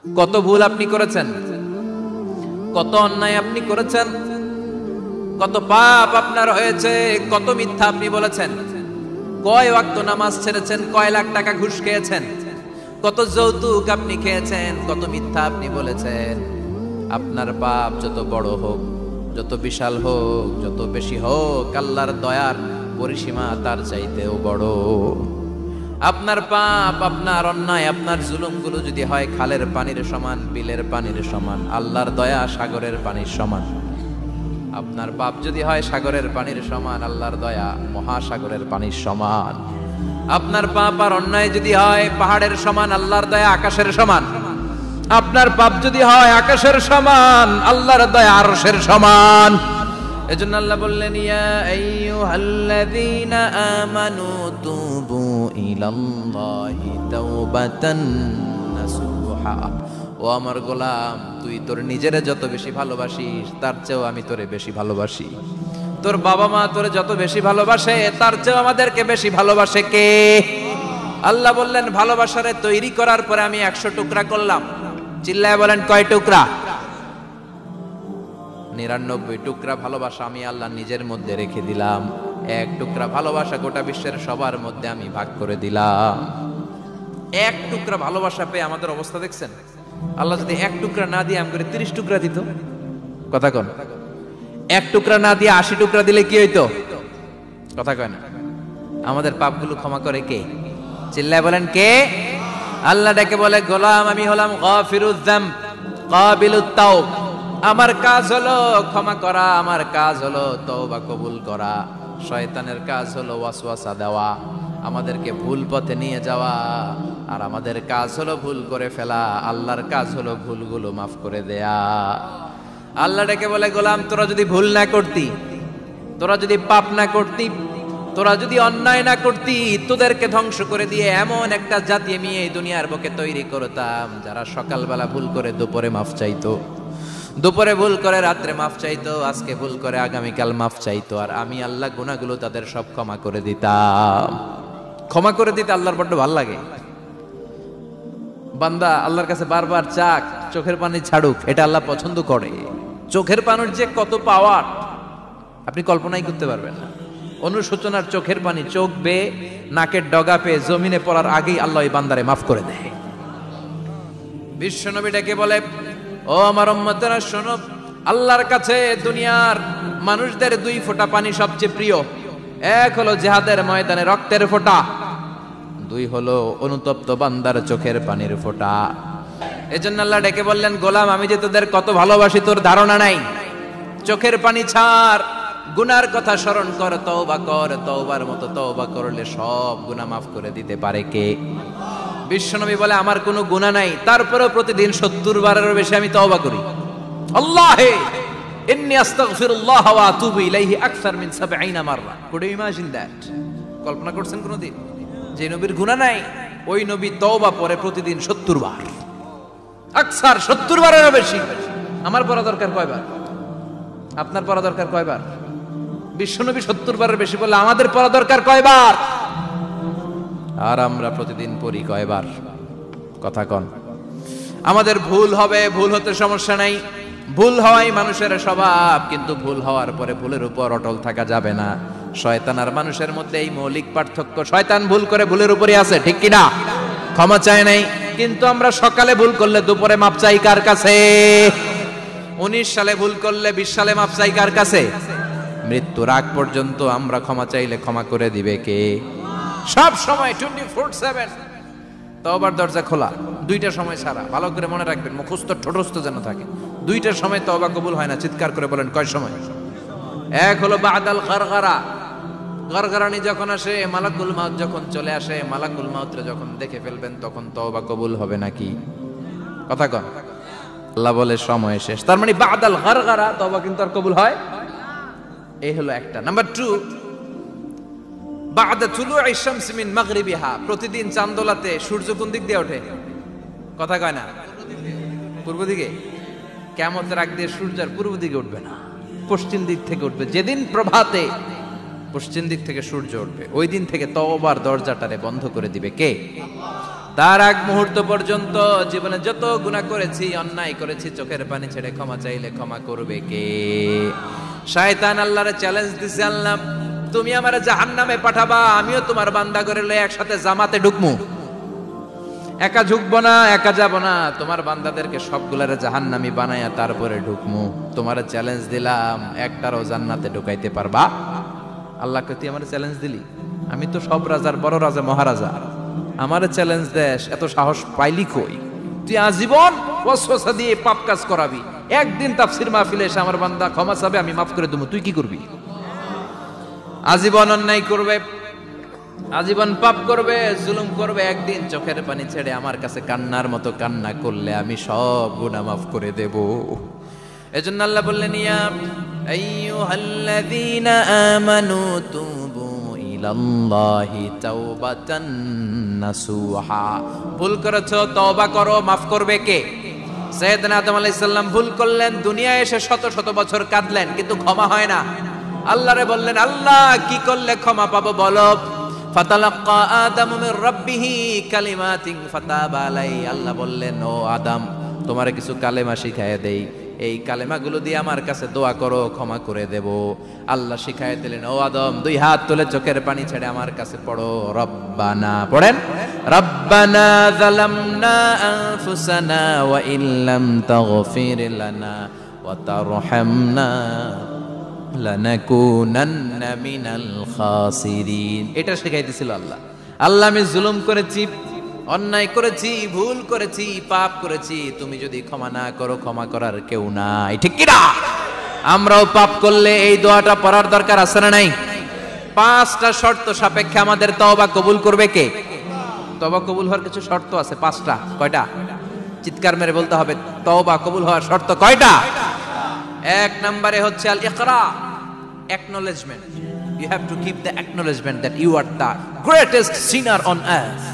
কত ভুল আপনি করেছেন, কত অন্যায় আপনি করেছেন, কত পাপ আপনার হয়েছে, কত মিথ্যা আপনি বলেছেন, কয় ওয়াক্ত নামাজ ছেড়েছেন, কয় লাখ টাকা ঘুষ খেয়েছেন, কত যৌতুক আপনি খেয়েছেন, কত মিথ্যা আপনি বলেছেন। আপনার পাপ যত বড় হোক, যত বিশাল হোক, যত বেশি হোক, আল্লাহর দয়ার পরিসীমা তার চাইতেও বড়। আপনার পাপ, আপনার অন্যায়, আপনার জুলুমগুলো যদি হয় খালের পানির সমান, বিলের পানির সমান, আল্লাহর দয়া সাগরের পানির সমান। আপনার পাপ যদি হয় সাগরের পানির সমান, আল্লাহর দয়া মহাসাগরের পানির সমান। আপনার পাপ আর অন্যায় যদি হয় পাহাড়ের সমান, আল্লাহর দয়া আকাশের সমান। আপনার পাপ যদি হয় আকাশের সমান, আল্লাহর দয়া আরশের সমান। এজন্য আল্লাহ বললেন, ইয়া আইয়ুহাল্লাযীনা আমানু তুবু ইলাল্লাহি তাওবাতান নাসুহা। ও আমার গোলাম, তুই তোর নিজেরে যত বেশি ভালোবাসিস তার চেয়েও আমি তোরে বেশি ভালোবাসি। তোর বাবা মা তোরে যত বেশি ভালোবাসে তার চেয়েও আমাদেরকে বেশি ভালোবাসে কে? আল্লাহ বললেন, ভালোবাসারে তৈরি করার পরে আমি 100 টুকরা করলাম। চিল্লায় বলেন, কয় টুকরা? 99 টুকরা ভালোবাসা আমি আল্লাহ নিজের মধ্যে রেখে দিলাম। 1 টুকরা ভালোবাসা গোটা বিশ্বের সবার মধ্যে আমি ভাগ করে দিলাম। 1 টুকরা ভালোবাসা পেয়ে আমাদের অবস্থা দেখছেন? আল্লাহ যদি 1 টুকরা না দিয়ে আমাকে 30 টুকরা দিত, কথা কন, 1 টুকরা না দিয়ে 80 টুকরা দিলে কি হইতো? কথা কয় না। আমাদের পাপগুলো ক্ষমা করে কে? চিল্লায় বলেন, কে? আল্লাহ ডেকে বলে, গোলাম আমি হলাম গাফিরুয যাম কাবিলুত তাওব। আমার কাজ হলো ক্ষমা করা, আমার কাজ হলো তওবা কবুল করা। শয়তানের কাজ হলো ওয়াসওয়াসা দেওয়া, আমাদেরকে ভুল পথে নিয়ে যাওয়া। আর আমাদের কাজ হলো ভুল করে ফেলা, আল্লাহর কাজ হলো ভুলগুলো মাফ করে দেয়া। আল্লাহ ডেকে বলে, গোলাম তোরা যদি ভুল না করতি, তোরা যদি পাপ না করতি, তোরা যদি অন্যায় না করতি, তোদেরকে ধ্বংস করে দিয়ে এমন একটা জাতি আমি এই দুনিয়ার বুকে তৈরি করতাম যারা সকালবেলা ভুল করে দুপুরে মাফ চাইতো, দুপুরে ভুল করে রাত্রে মাফ চাইতো, আজকে ভুল করে আগামীকাল মাফ চাইতো। আর আমি আল্লাহ গুনাহগুলো তাদের সব ক্ষমা করে দিতাম। ক্ষমা করে দিতে আল্লাহর বড্ড ভালো লাগে। বান্দা আল্লাহর কাছে বারবার চাক, চোখের পানি ছাড়ুক, এটা আল্লাহ পছন্দ করে। চোখের পানির যে কত পাওয়ার আপনি কল্পনাই করতে পারবেন না। অনুশোচনার চোখের পানি চোখ বেয়ে নাকের ডগা পেয়ে জমিনে পড়ার আগেই আল্লাহ এই বান্দারে মাফ করে দেয়। বিশ্বনবী ডেকে বলে, ও আমার উম্মতেরা শোনো, আল্লাহর কাছে দুনিয়ার মানুষদের 2 ফোঁটা পানি সবচেয়ে প্রিয়। 1 হলো জিহাদের ময়দানে রক্তের ফোঁটা, 2 হলো অনুতপ্ত বান্দার চোখের পানির ফোঁটা। এজন্য আল্লাহ ডেকে বললেন, গোলাম আমি যে তোদের কত ভালোবাসি তোর ধারণা নাই। চোখের পানি ছাড়, গুনার কথা স্মরণ কর, তওবা কর। তওবার মতো তওবা করলে সব গুনাহ মাফ করে দিতে পারে কে? বিশ্বনবী বলে, আমার কোনো গুনাহ নাই, তারপরেও প্রতিদিন 70 বারেরও বেশি আমি তওবা করি। আল্লাহে ইন্নী আস্তাগফিরুল্লাহ ওয়া আতুবু ইলাইহি আকসার মিন 70 মাররা। Could you imagine that? কল্পনা করছেন কোনদিন যে নবীর গুনাহ নাই ওই নবী তওবা পড়ে প্রতিদিন 70 বার, আকসার 70 বারেরও বেশি। আমার পড়া দরকার কয়বার? আপনার পড়া দরকার কয়বার? বিশ্বনবী 70 বারের বেশি বললে আমাদের পড়া দরকার কয়বার? আর আমরা প্রতিদিন পড়ি কয়বার? কথা কন। আমাদের ভুল হবে, ভুল হতে সমস্যা নাই, ভুল হওয়াই মানুষের স্বভাব। কিন্তু ভুল হওয়ার পরে ভুলের উপর অটল থাকা যাবে না। শয়তান আর মানুষের মধ্যে এই মৌলিক পার্থক্য। শয়তান ভুল করে ভুলের উপরই আছে, ঠিক কিনা? ক্ষমা চায় নাই, কিন্তু আমরা সকালে ভুল করলে দুপুরে মাপ চাই কার কাছে? 19 সালে ভুল করলে 20 সালে মাপ চাই কার কাছে? মৃত্যুর আগ পর্যন্ত আমরা ক্ষমা চাইলে ক্ষমা করে দিবে কে? সব সময় 24/7 তওবার দরজা খোলা, 2টার সময় ছাড়া। ভালো করে মনে রাখবেন, মুখস্থ ঠোঁটস্থ যেন থাকে। 2টার সময় তওবা কবুল হয় না। চিৎকার করে বলেন, কয় সময়? 1 হলো বাদাল গারগারা, গারগারানি যখন আসে, মালাকুল মাউত যখন চলে আসে, মালাকুল মাউতরে যখন দেখে ফেলবেন তখন তওবা কবুল হবে নাকি? কথা কন। আল্লাহ বলে সময় শেষ, তার মানে বাদাল গারগারা তওবা কিন্তু আর কবুল হয়। এই হলো একটা। নাম্বার 2, বাদা তুলুই শামস মিন মাগরিবিহা। প্রতিদিন চাঁদোলাতে সূর্য কোন দিক দিয়ে ওঠে? কথা কয় না? পূর্ব দিকে। কিয়ামতের আগ দিয়ে সূর্য আর পূর্ব দিকে উঠবে না, পশ্চিম দিক থেকে উঠবে। যেদিন প্রভাতে পশ্চিম দিক থেকে সূর্য উঠবে ওই দিন থেকে তওবার দরজাটারে বন্ধ করে দিবে কে? তার আগ মুহূর্ত পর্যন্ত জীবনে যত গুনাহ করেছি, অন্যায় করেছি, চোখের পানি ছেড়ে ক্ষমা চাইলে ক্ষমা করবে কে? শয়তান আল্লাহরে চ্যালেঞ্জ দিছে, আল্লাহ তুমি আমারে জাহান্নামে পাঠাবা, আমিও তোমার বান্দা করে লয়ে একসাথে জামাতে ঢুকমু। একা ঢুকবো না, একা যাব না, তোমার বান্দাদেরকে সবগুলারে জাহান্নামী বানায়া তারপরে ঢুকমু। তোমারে চ্যালেঞ্জ দিলাম, একটারও জান্নাতে ঢুকাইতে পারবা? আল্লাহকে তুই আমার চ্যালেঞ্জ দিলি? আমি তো সব রাজার বড় রাজা, মহারাজা, আমারে চ্যালেঞ্জ দেশ, এত সাহস পাইলি কই? তুই আজীবন ওয়াসওয়াসা দিয়ে পাপ কাজ করাবি, একদিন তাফসীর মাহফিলে এসে আমার বান্দা ক্ষমা চাবে, আমি মাফ করে দেবো, তুই কি করবি? আজীবন অন্যায় করবে, আজীবন পাপ করবে, জুলুম করবে, একদিন চোখের পানি ছেড়ে আমার কাছে কান্নার মতো কান্না করলে আমি সব গুনাহ মাফ করে দেব। এজন্য আল্লাহ বললেন, ইয়া আইয়ুহাল্লাযীনা আমানু তুবু ইলাল্লাহি তাওবাতান নাসুহা। ভুল করেছো, তওবা করো, মাফ করবে কে? সাইয়েদনা আদম আলাইহিস সালাম ভুল করলেন, দুনিয়ায় এসে শত শত বছর কাঁদলেন, কিন্তু ক্ষমা হয় না। আল্লাহরে বললেন, আল্লাহ কি করলে ক্ষমা পাবো বলো? ফাতালাক্কা আদামু মির রাব্বিহি কালিমাতিন ফাতাবা আলাই। আল্লাহ বললেন, ও আদম, তোমারে কিছু কালেমা শিখাইয়া দেই, এই কালেমাগুলো দিয়ে আমার কাছে দোয়া করো, ক্ষমা করে দেব। আল্লাহ শিখাইয়া দিলেন, ও আদম, দুই হাত তুলে চোখের পানি ছেড়ে আমার কাছে পড়ো, রব্বানা, পড়েন, রব্বানা যালামনা আনফুসানা ওয়া ইল্লাম তাগফির লানা ওয়া তারহামনা লানাকুনান্না মিনাল খাসিরিন। এটা শিখাইতেছিল আল্লাহ। আল্লাহ, আমি জুলুম করেছি, অন্যায় করেছি, ভুল করেছি, পাপ করেছি, তুমি যদি ক্ষমা না করো, ক্ষমা করার কেউ নাই, ঠিক কি না? আমরাও পাপ করলে এই দোয়াটা পড়ার দরকার আছে না নাই? 5টা শর্ত সাপেক্ষে আমাদের তওবা কবুল করবে কে? তওবা কবুল হওয়ার কিছু শর্ত আছে 5টা। কয়টা? চিৎকার মেরে বলতে হবে, তওবা কবুল হওয়ার শর্ত কয়টা? 1 নম্বরে হচ্ছে আল ইকরা, acknowledgement. You have to keep the acknowledgement that you are the greatest sinner on earth.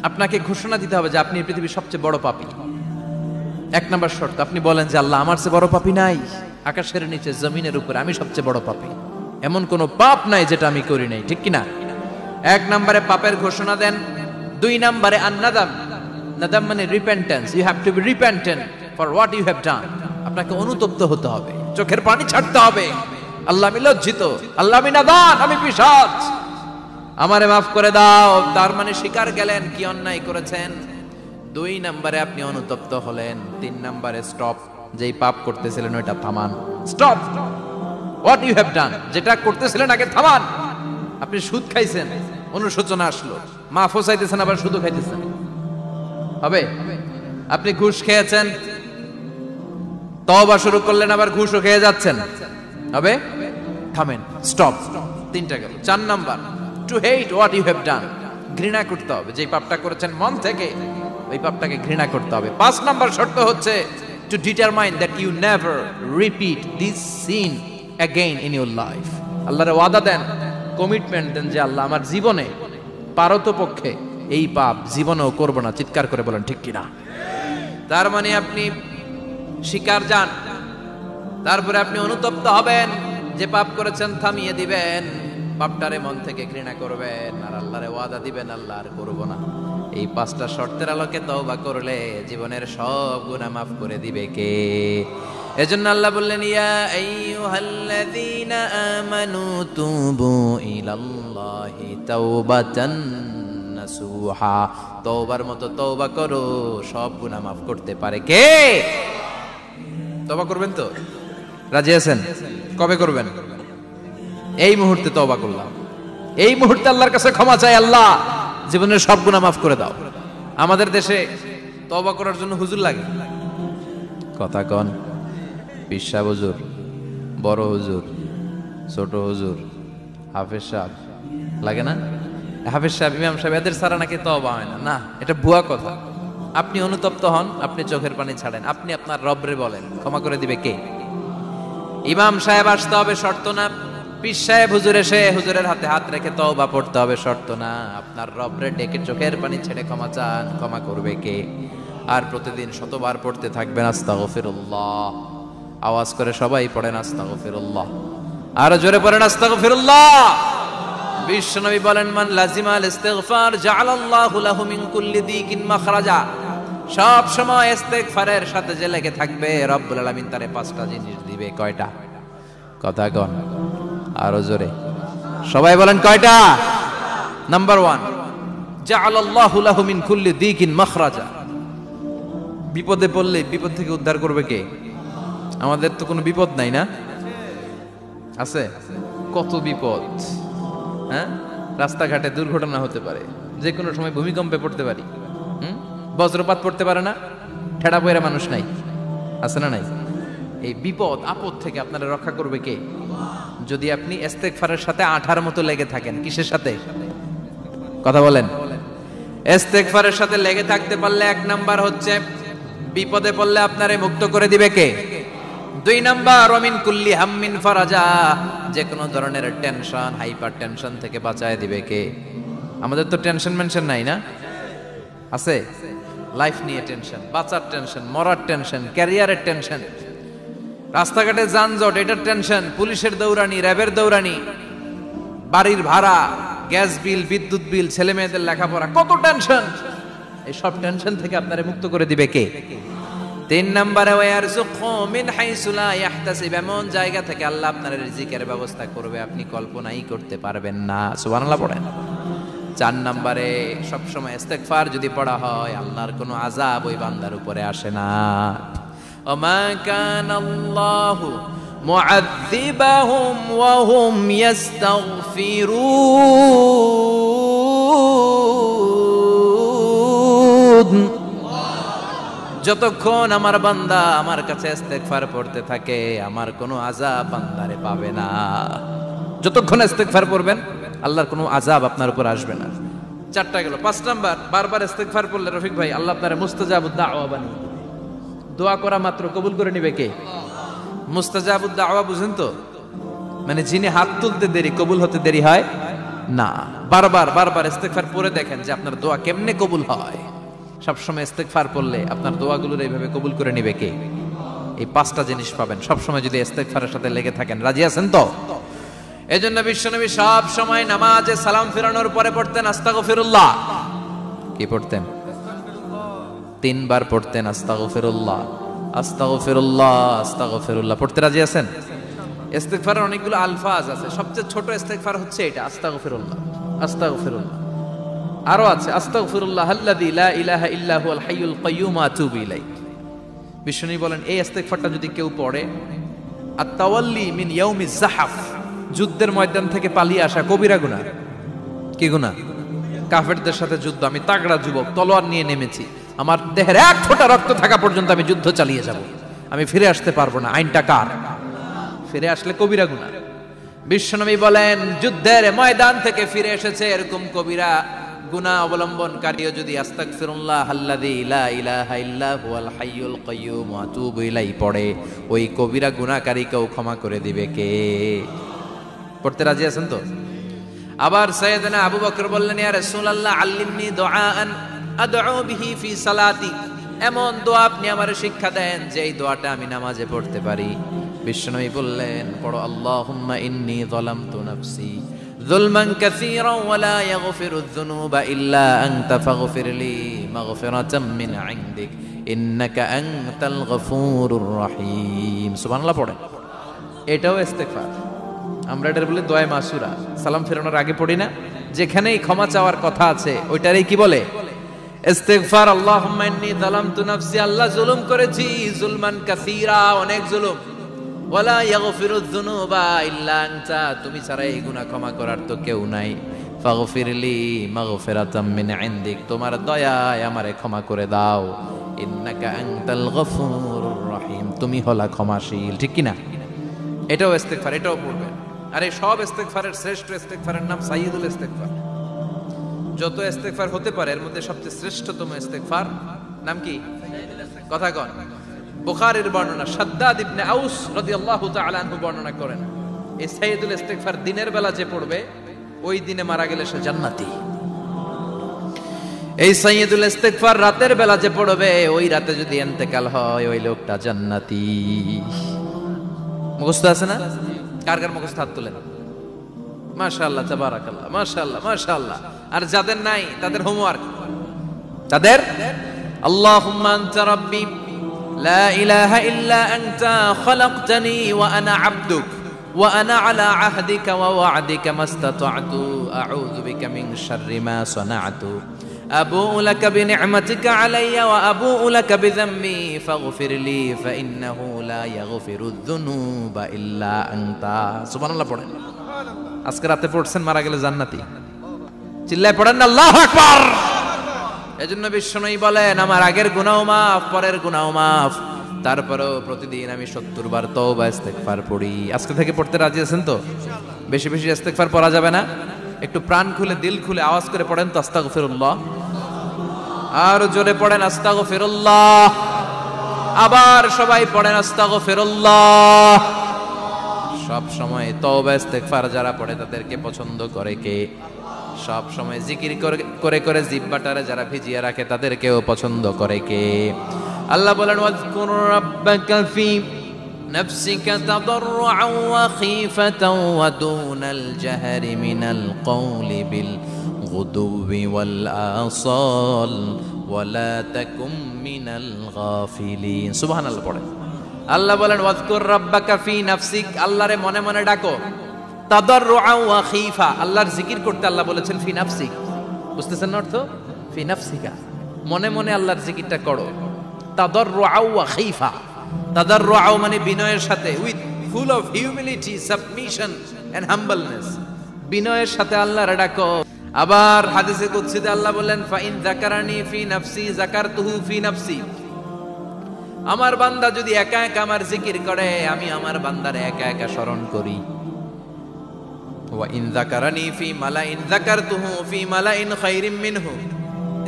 আপনাকে ঘোষণা দিতে হবে যে আপনি পৃথিবীর সবচেয়ে বড় পাপী। 1 নম্বর শর্ত, আপনি বলেন যে আল্লাহ, আমার চেয়ে বড় পাপী নাই, আকাশের নিচে জমিনের উপরে আমি সবচেয়ে বড় পাপী, এমন কোনো পাপ নাই যেটা আমি করি নাই, ঠিক কি না? 1 নম্বরে পাপের ঘোষণা দেন। 2 নম্বরে আন-নাদাম, নাদাম মানে repentance. You have to be repentant for what you have done. আপনাকে অনুতপ্ত হতে হবে, চোখের পানি ছাড়তে হবে। আল্লাহ, আমি লজ্জিত, আল্লাহ আমি নাদান, আমি পিশাচ, আমারে মাফ করে দাও। তার মানে স্বীকার গেলেন কি অন্যায় করেছেন। 2 নম্বরে আপনি অনুতপ্ত হলেন। 3 নম্বরে স্টপ, যেই পাপ করতেছিলেন ওইটা থামান। Stop what you have done, যেটা করতেছিলেন আগে থামান। আপনি সুদ খাইছেন, অনুশোচনা আসলো, মাফও চাইতেছেন, আবার সুদও খাইতেছেন, হবে? আপনি ঘুষ খেয়েছেন, তওবা শুরু করলেন, আবার ঘুষও খেয়ে যাচ্ছেন, হবে? থামেন, স্টপ। 3টা গেল। 4 number, to hate what you have done, ঘৃণা করতে হবে, যে পাপটা করেছেন মন থেকে ওই পাপটাকে ঘৃণা করতে হবে। 5 নাম্বার শর্ত হচ্ছে to determine that you never repeat this sin again in your life. আল্লাহর ওয়াদা দেন, কমিটমেন্ট দেন যে আল্লাহ, আমার জীবনে পারতপক্ষে এই পাপ জীবনেও করব না। চিৎকার করে বলেন ঠিক কিনা? তার মানে আপনি শিকার যান, তারপরে আপনি অনুতপ্ত হবেন, যে পাপ করেছেন থামিয়ে দিবেন, পাপটারে মন থেকে ঘৃণা করবেন, আর আল্লাহরে ওয়াদা দিবেন, আল্লাহ আর করব না। এই 5টা শর্তের আলোকে তওবা করলে জীবনের সব গুনাহ মাফ করে দিবে কে? এজন্য আল্লাহ বললেন, ইয়া আইয়ুহাল্লাযীনা আমানু তুবু ইলাল্লাহি তাওবাতান নাসুহা। তওবার মতো তওবা করো, সব গুনাহ মাফ করতে পারে কে? তওবা করবেন তো? রাজি আছেন? কবে করবেন? এই মুহূর্তে তওবা করলাম, এই মুহূর্তে আল্লাহর কাছে ক্ষমা চাই, আল্লাহ জীবনের সব গুনাহ মাফ করে দাও। আমাদের দেশে তওবা করার জন্য হুজুর লাগে, কথা কন, পীর সাহেব হুজুর, বড় হুজুর, ছোট হুজুর, হাফেজ সাহেব লাগে না? হাফেজ সাহেব, ইমাম সাহেব, এদের ছাড়া নাকি তওবা হয় না। না, এটা ভুয়া কথা। আপনি অনুতপ্ত হন, আপনি চোখের পানি ছাড়েন, আপনি আপনার রবরে বলেন, ক্ষমা করে দিবে কে? ইমাম সাহেব আসতে হবে শর্ত না, পীর সাহেব হুজুর এসে হুজুরের হাতে হাত রেখে তওবা পড়তে হবে শর্ত না। আপনার রবরে ডেকে চোখের পানি ছেড়ে ক্ষমা চান, ক্ষমা করবে কে? আর প্রতিদিন শতবার পড়তে থাকবেন আস্তাগফিরুল্লাহ। আওয়াজ করে সবাই পড়েন আস্তাগফিরুল্লাহ, আরো জোরে পড়েন আস্তাগফিরুল্লাহ। বিশ্বনবী বলেন, মান লাজিমাল ইস্তিগফার জাআলাল্লাহু লাহু মিন কুল্লি দিকিন মাখরাজা। সব সময় ইস্তিগফারের সাথে যে লেগে থাকবে, রব্বুল আলামিন তারে 5টা জিনিস দিবে। কয়টা? কথা কোন আরো জোরে, সবাই বলেন কয়টা? নাম্বার 1, জাআলাল্লাহু লাহু মিন কুল্লি দিকিন মাখরাজা। বিপদে পড়লে বিপদ থেকে উদ্ধার করবে কে? আমাদের তো কোনো বিপদ নাই না? আছে? কত বিপদ, হ্যাঁ? রাস্তাঘাটে দুর্ঘটনা হতে পারে, যে কোনো সময় ভূমিকম্পে পড়তে পারি, বজ্রপাত পড়তে পারে না, ঠেড়া পয়রা মানুষ নাই, আছে না নাই? এই বিপদ আপদ থেকে আপনারা রক্ষা করবে কে? যদি আপনি ইস্তেগফারের সাথে আঠার মতো লেগে থাকেন। কিসের সাথে? কথা বলেন। ইস্তেগফারের সাথে লেগে থাকতে পারলে 1 নাম্বার হচ্ছে বিপদে পড়লে আপনারে মুক্ত করে দিবে কে? 2 নাম্বার ওমিন কুল্লি হাম্মিন ফারাজা, যে কোনো ধরনের টেনশন, হাইপার টেনশন থেকে বাঁচায় দিবে কে? আমাদের তো টেনশন মেনশন নাই না? আছে? লাইফ নিয়ে টেনশন, বাঁচার টেনশন, মরার টেনশন, ক্যারিয়ারের টেনশন, রাস্তাঘাটে যানজট এটার টেনশন, পুলিশের দৌড়ানি, র্যাবের দৌড়ানি, বাড়ির ভাড়া, গ্যাস বিল, বিদ্যুৎ বিল, ছেলে মেয়েদের লেখাপড়া, কত টেনশন। এই সব টেনশন থেকে আপনারে মুক্ত করে দিবে কে? 3 নম্বরে ওয়ারযুকহু মিন হাইসু লা ইয়াহতাসিব, এমন জায়গা থেকে আল্লাহ আপনার রিজিকের ব্যবস্থা করবে আপনি কল্পনাই করতে পারবেন না। সুবহানাল্লাহ পড়েন। 4 নম্বরে সবসময় ইস্তেগফার যদি পড়া হয়, আল্লাহর কোনো আযাব ওই বান্দার উপরে আসে না। ওমা কানাল্লাহু মুআযযিবাহুম ওয়া হুম ইস্তাগফিরুন। যতক্ষণ আমার বান্দা আমার কাছে ইস্তেগফার পড়তে থাকে, আমার কোনো আযাব বান্দারে পাবে না। যতক্ষণ ইস্তেগফার পড়বেন, আল্লাহর কোনো আযাব আপনার উপর আসবে না। 4টা গেল। 5 নাম্বার, বারবার ইস্তেগফার পড়লে রফিক ভাই আল্লাহ আপনারে মুস্তাজাবুদ দাওয়া বানিয়ে, দোয়া করা মাত্র কবুল করে নিবে কে? মুস্তাজাবুদ দাওয়া বুঝেন তো? মানে যিনি হাত তুলতে দেরি, কবুল হতে দেরি হয় না। বারবার ইস্তেগফার পড়ে দেখেন যে আপনার দোয়া কেমনে কবুল হয়। সবসময় ইস্তেগফার পড়লে আপনার দোয়াগুলোর এইভাবে কবুল করে নিবে কে? এই 5টা জিনিস পাবেন সবসময় যদি ইস্তেগফারের সাথে লেগে থাকেন। রাজি আছেন তো? এজন্য বিশ্বনবী সব সময় নামাজে সালাম ফেরানোর পরে পড়তেন আস্তাগফিরুল্লাহ। কি পড়তেন? 3 বার পড়তেন আস্তাগফিরুল্লাহ, আস্তাগফিরুল্লাহ, আস্তাগফিরুল্লাহ। পড়তে রাজি আছেন? ইস্তেগফারের অনেকগুলো আলফাজ আছে, সবচেয়ে ছোট ইস্তেগফার হচ্ছে এটা, আস্তাগফিরুল্লাহ, আস্তাগফিরুল্লাহ। আরো আছে আস্তাগফিরুল্লাহ আল্লাযী লা ইলাহা ইল্লা হুয়াল হাইয়ুল কাইয়্যুম ওয়া আতুবু ইলাইহি। বিশ্বনবী বলেন এই ইস্তেগফারটা যদি কেউ পড়ে, আত-তাওয়াল্লি মিন ইয়াউমিজ যাহাফ, যুদ্ধের ময়দান থেকে পালিয়ে আসা কবিরা গুনাহ। কি গুনাহ? কাফেরদের সাথে যুদ্ধ, আমি তাগড়া যুবক, তলোয়ার নিয়ে নেমেছি, আমার দেহের 1 ফোঁটা রক্ত থাকা পর্যন্ত আমি যুদ্ধ চালিয়ে যাব, আমি ফিরে আসতে পারবো না। আইনটা কার? ফিরে আসলে কবিরা গুনাহ। বিশ্বনবী বলেন যুদ্ধের ময়দান থেকে ফিরে এসেছে এরকম কবিরা গুনাহ অবলম্বনকারীও যদি আস্তাগফিরুল্লাহ আল্লাযী লা ইলাহা ইল্লা হুয়াল হাইয়ুল কাইয়্যুম ওয়া আতুবু ইলাইহি পড়ে, ওই কবিরা গুনাহকারীকেও ক্ষমা করে দিবে কে? পড়তে রাজি আছেন তো? আবার সাইয়েদনা আবু বকর বললেন, ইয়া রাসূলুল্লাহ আল্লিমনি দুআআন আদউ বিহি ফি সালাতি, এমন দোয়া আপনি আমারে শিক্ষা দেন যে এই দোয়াটা আমি নামাজে পড়তে পারি। বিশ্বনবী বললেন পড়ো, আল্লাহুম্মা ইন্নী যালামতু নাফসি যুলমান কাসীরান ওয়া লা ইয়াগফিরুয যুনুবা ইল্লা আনতা ফাগফিরলি মাগফিরাতাম মিন ইনদিক ইন্নাকা আনতাল গফুরুর রহিম। সুবহানাল্লাহ পড়ে। এটাও ইস্তেগফার। আমরা এটার বলে দোয়া মাসুরা, সালাম ফেরানোর আগে পড়ি না? যেখানেই ক্ষমা চাওয়ার কথা আছে ওইটারই কি বলে? ইস্তেগফার। আল্লাহুম্মা ইন্নী যালামতু নাফসি, আল্লাহ জুলুম করেছি, যুলমান কাসীরা, অনেক জুলুম, ওয়ালা ইয়াগফিরুয যুনুবা ইল্লা আনতা, তুমি ছাড়া এই গুনাহ ক্ষমা করার তো কেউ নাই। ফাগফিরলি মাগফিরাতাম মিন ইনদিক, তোমার দয়ায় আমারে ক্ষমা করে দাও। ইন্নাকা আনতাল গফুরুর রহিম, তুমি হলা ক্ষমাশীল। ঠিক কি না? এটাও ইস্তেগফার, এটাও পড়বেন। আর এই সব ইস্তেগফারের শ্রেষ্ঠ ইস্তেগফারের নাম সাইয়্যিদুল ইস্তেগফার। যত ইস্তেগফার হতে পারে এর মধ্যে সবচেয়ে শ্রেষ্ঠতম ইস্তেগফার নাম কি? কথা কন। বুখারীর বর্ণনা, শাদ্দাদ ইবনে আউস রাদিয়াল্লাহু তাআলা আনহু বর্ণনা করেন, এই সাইয়্যিদুল ইস্তেগফার দিনের বেলা যে পড়বে ওই দিনে মারা গেলে সে জান্নাতি। এই সাইয়্যিদুল ইস্তেগফার রাতের বেলা যে পড়বে ওই রাতে যদি ইন্তেকাল হয় ওই লোকটা জান্নাতি। মুখস্থ আছে না? কার কার মুখস্থ হাত তোলেন। মাশাআল্লাহ, তাবারাকাল্লাহ, মাশাআল্লাহ, মাশাআল্লাহ। আর যাদের নাই তাদের হোমওয়ার্ক, তাদের আল্লাহুম্মা আনতা রাব্বি লা ইলাহা ইল্লা আনতা খালাকতানি ওয়া আনা আবদুক ওয়া আনা আলা আহদিকা ওয়া ওয়া'দিকা মাস্তাতা'তু আউযু বিকা মিন শাররি মা সানা'তু আবুউ লাকা বিনি'মাতিকা আলাইয়া ওয়া আবুউ লাকা বিযামবি ফাগফিরলি ফাইন্নাহু লা ইয়াগফিরুয যুনুবা ইল্লা আনতা। সুবহানাল্লাহ পড়েন। আজকে রাতে পড়ছেন, মারা গেলে জান্নাতি। চিল্লায় পড়েন না আল্লাহু আকবার। এজন্য বিশ্বনবী বলেন, আমার আগের গুনাহ মাফ, পরের গুনাহ মাফ, তারপরেও প্রতিদিন আমি 70 বার তওবা ইস্তেগফার পড়ি। আজকে থেকে পড়তে রাজি আছেন তো? বেশি বেশি ইস্তেগফার পড়া যাবে না? একটু প্রাণ খুলে, দিল খুলে আওয়াজ করে পড়েন তো আস্তাগফিরুল্লাহ। আর জোরে পড়েন আস্তাগফিরুল্লাহ। আবার সবাই পড়েন আস্তাগফিরুল্লাহ। সব সময় তওবা ইস্তেগফার যারা পড়ে তাদেরকে পছন্দ করে কে? সব সময় জিকির করে করে জিহ্বাটারে যারা ভিজিয়ে রাখে তাদেরকেও পছন্দ করে কে? আল্লাহ বলেন, ওয়াজকুর রাব্বাকা ফি নাফসিকা তাদাররুআন ওয়া খীফাতান ওয়া দুনাল জাহরি মিনাল কওলি বিল গুদুবি ওয়াল আসাল ওয়া লা তাকুম মিনাল গাফিলিন। সুবহানাল্লাহ পড়েন। আল্লাহ বলেন, ওয়াজকুর রাব্বাকা ফি নাফসিক, আল্লাহরে মনে মনে ডাকো। তাদাররুআন ওয়া খীফা, আল্লাহর জিকির করতে আল্লাহ বলেছেন ফি নাফসিক। বুঝতেছেন না অর্থ? ফি নাফসিকা, মনে মনে আল্লাহর জিকিরটা করো। তাদাররুআন ওয়া খীফা, তাদাররুআন মানে বিনয়ের সাথে, with full of humility, submission and humbleness, বিনয়ের সাথে আল্লাহরে ডাকো। আবার হাদিসে কুদসিতে আল্লাহ বলেন, ফাইন যাকারানি ফি নাফসি যাকারতুহু ফি নাফসি, আমার বান্দা যদি একা একা আমার জিকির করে, আমি আমার বান্দারে একা একা স্মরণ করি। ওয়া ইন যাকারানি ফি মালাইন যাকারতুহু ফি মালাইন খায়রিম মিনহু,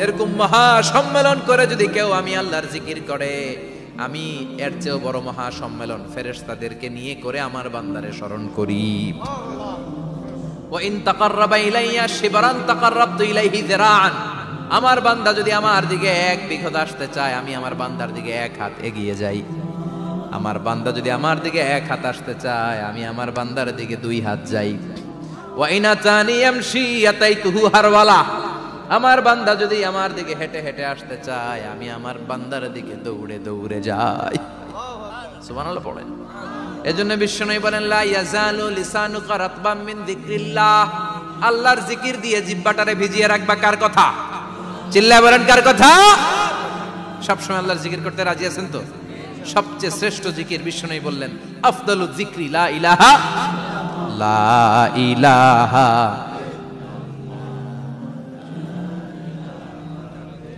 এরকম মহা সম্মেলন করে যদি কেউ আমি আল্লাহর জিকির করে, আমি এর চেয়েও বড় মহা সম্মেলন ফেরেশতাদেরকে নিয়ে করে আমার বান্দারে স্মরণ করি। ওয়া ইন তাকাররাবা ইলাইয়া শিবরান তাকাররাবতু ইলাইহি যিরাআন, আমার বান্দা যদি আমার দিকে এক বিঘত আসতে চায়, আমি আমার বান্দার দিকে এক হাত এগিয়ে যাই। আমার বান্দা যদি আমার দিকে এক হাত আসতে চায়, আমি আমার বান্দার দিকে 2 হাত যাই। ওয়া ইনা তানি ইয়ামশি আতাইতুহু হারওয়ালা, আমার বান্দা যদি আমার দিকে হেঁটে হেঁটে আসতে চায়, আমি আমার বান্দার দিকে দৌড়ে দৌড়ে যাই। সুবহানাল্লাহ পড়েন। এজন্য বিশ্বনবী বলেন, লা ইয়াজালু লিসানুকা রাতবাম মিন যিকরিল্লাহ, আল্লাহর জিকির দিয়ে জিহ্বাটারে ভিজিয়ে রাখবা। কার কথা? চিল্লায় বলেন কার কথা? সবসময় আল্লাহর জিকির করতে রাজি আছেন তো? সবচেয়ে শ্রেষ্ঠ জিকির বিশ্বনবী বললেন, আফদালু যিকরি লা ইলাহা লা ইলাহা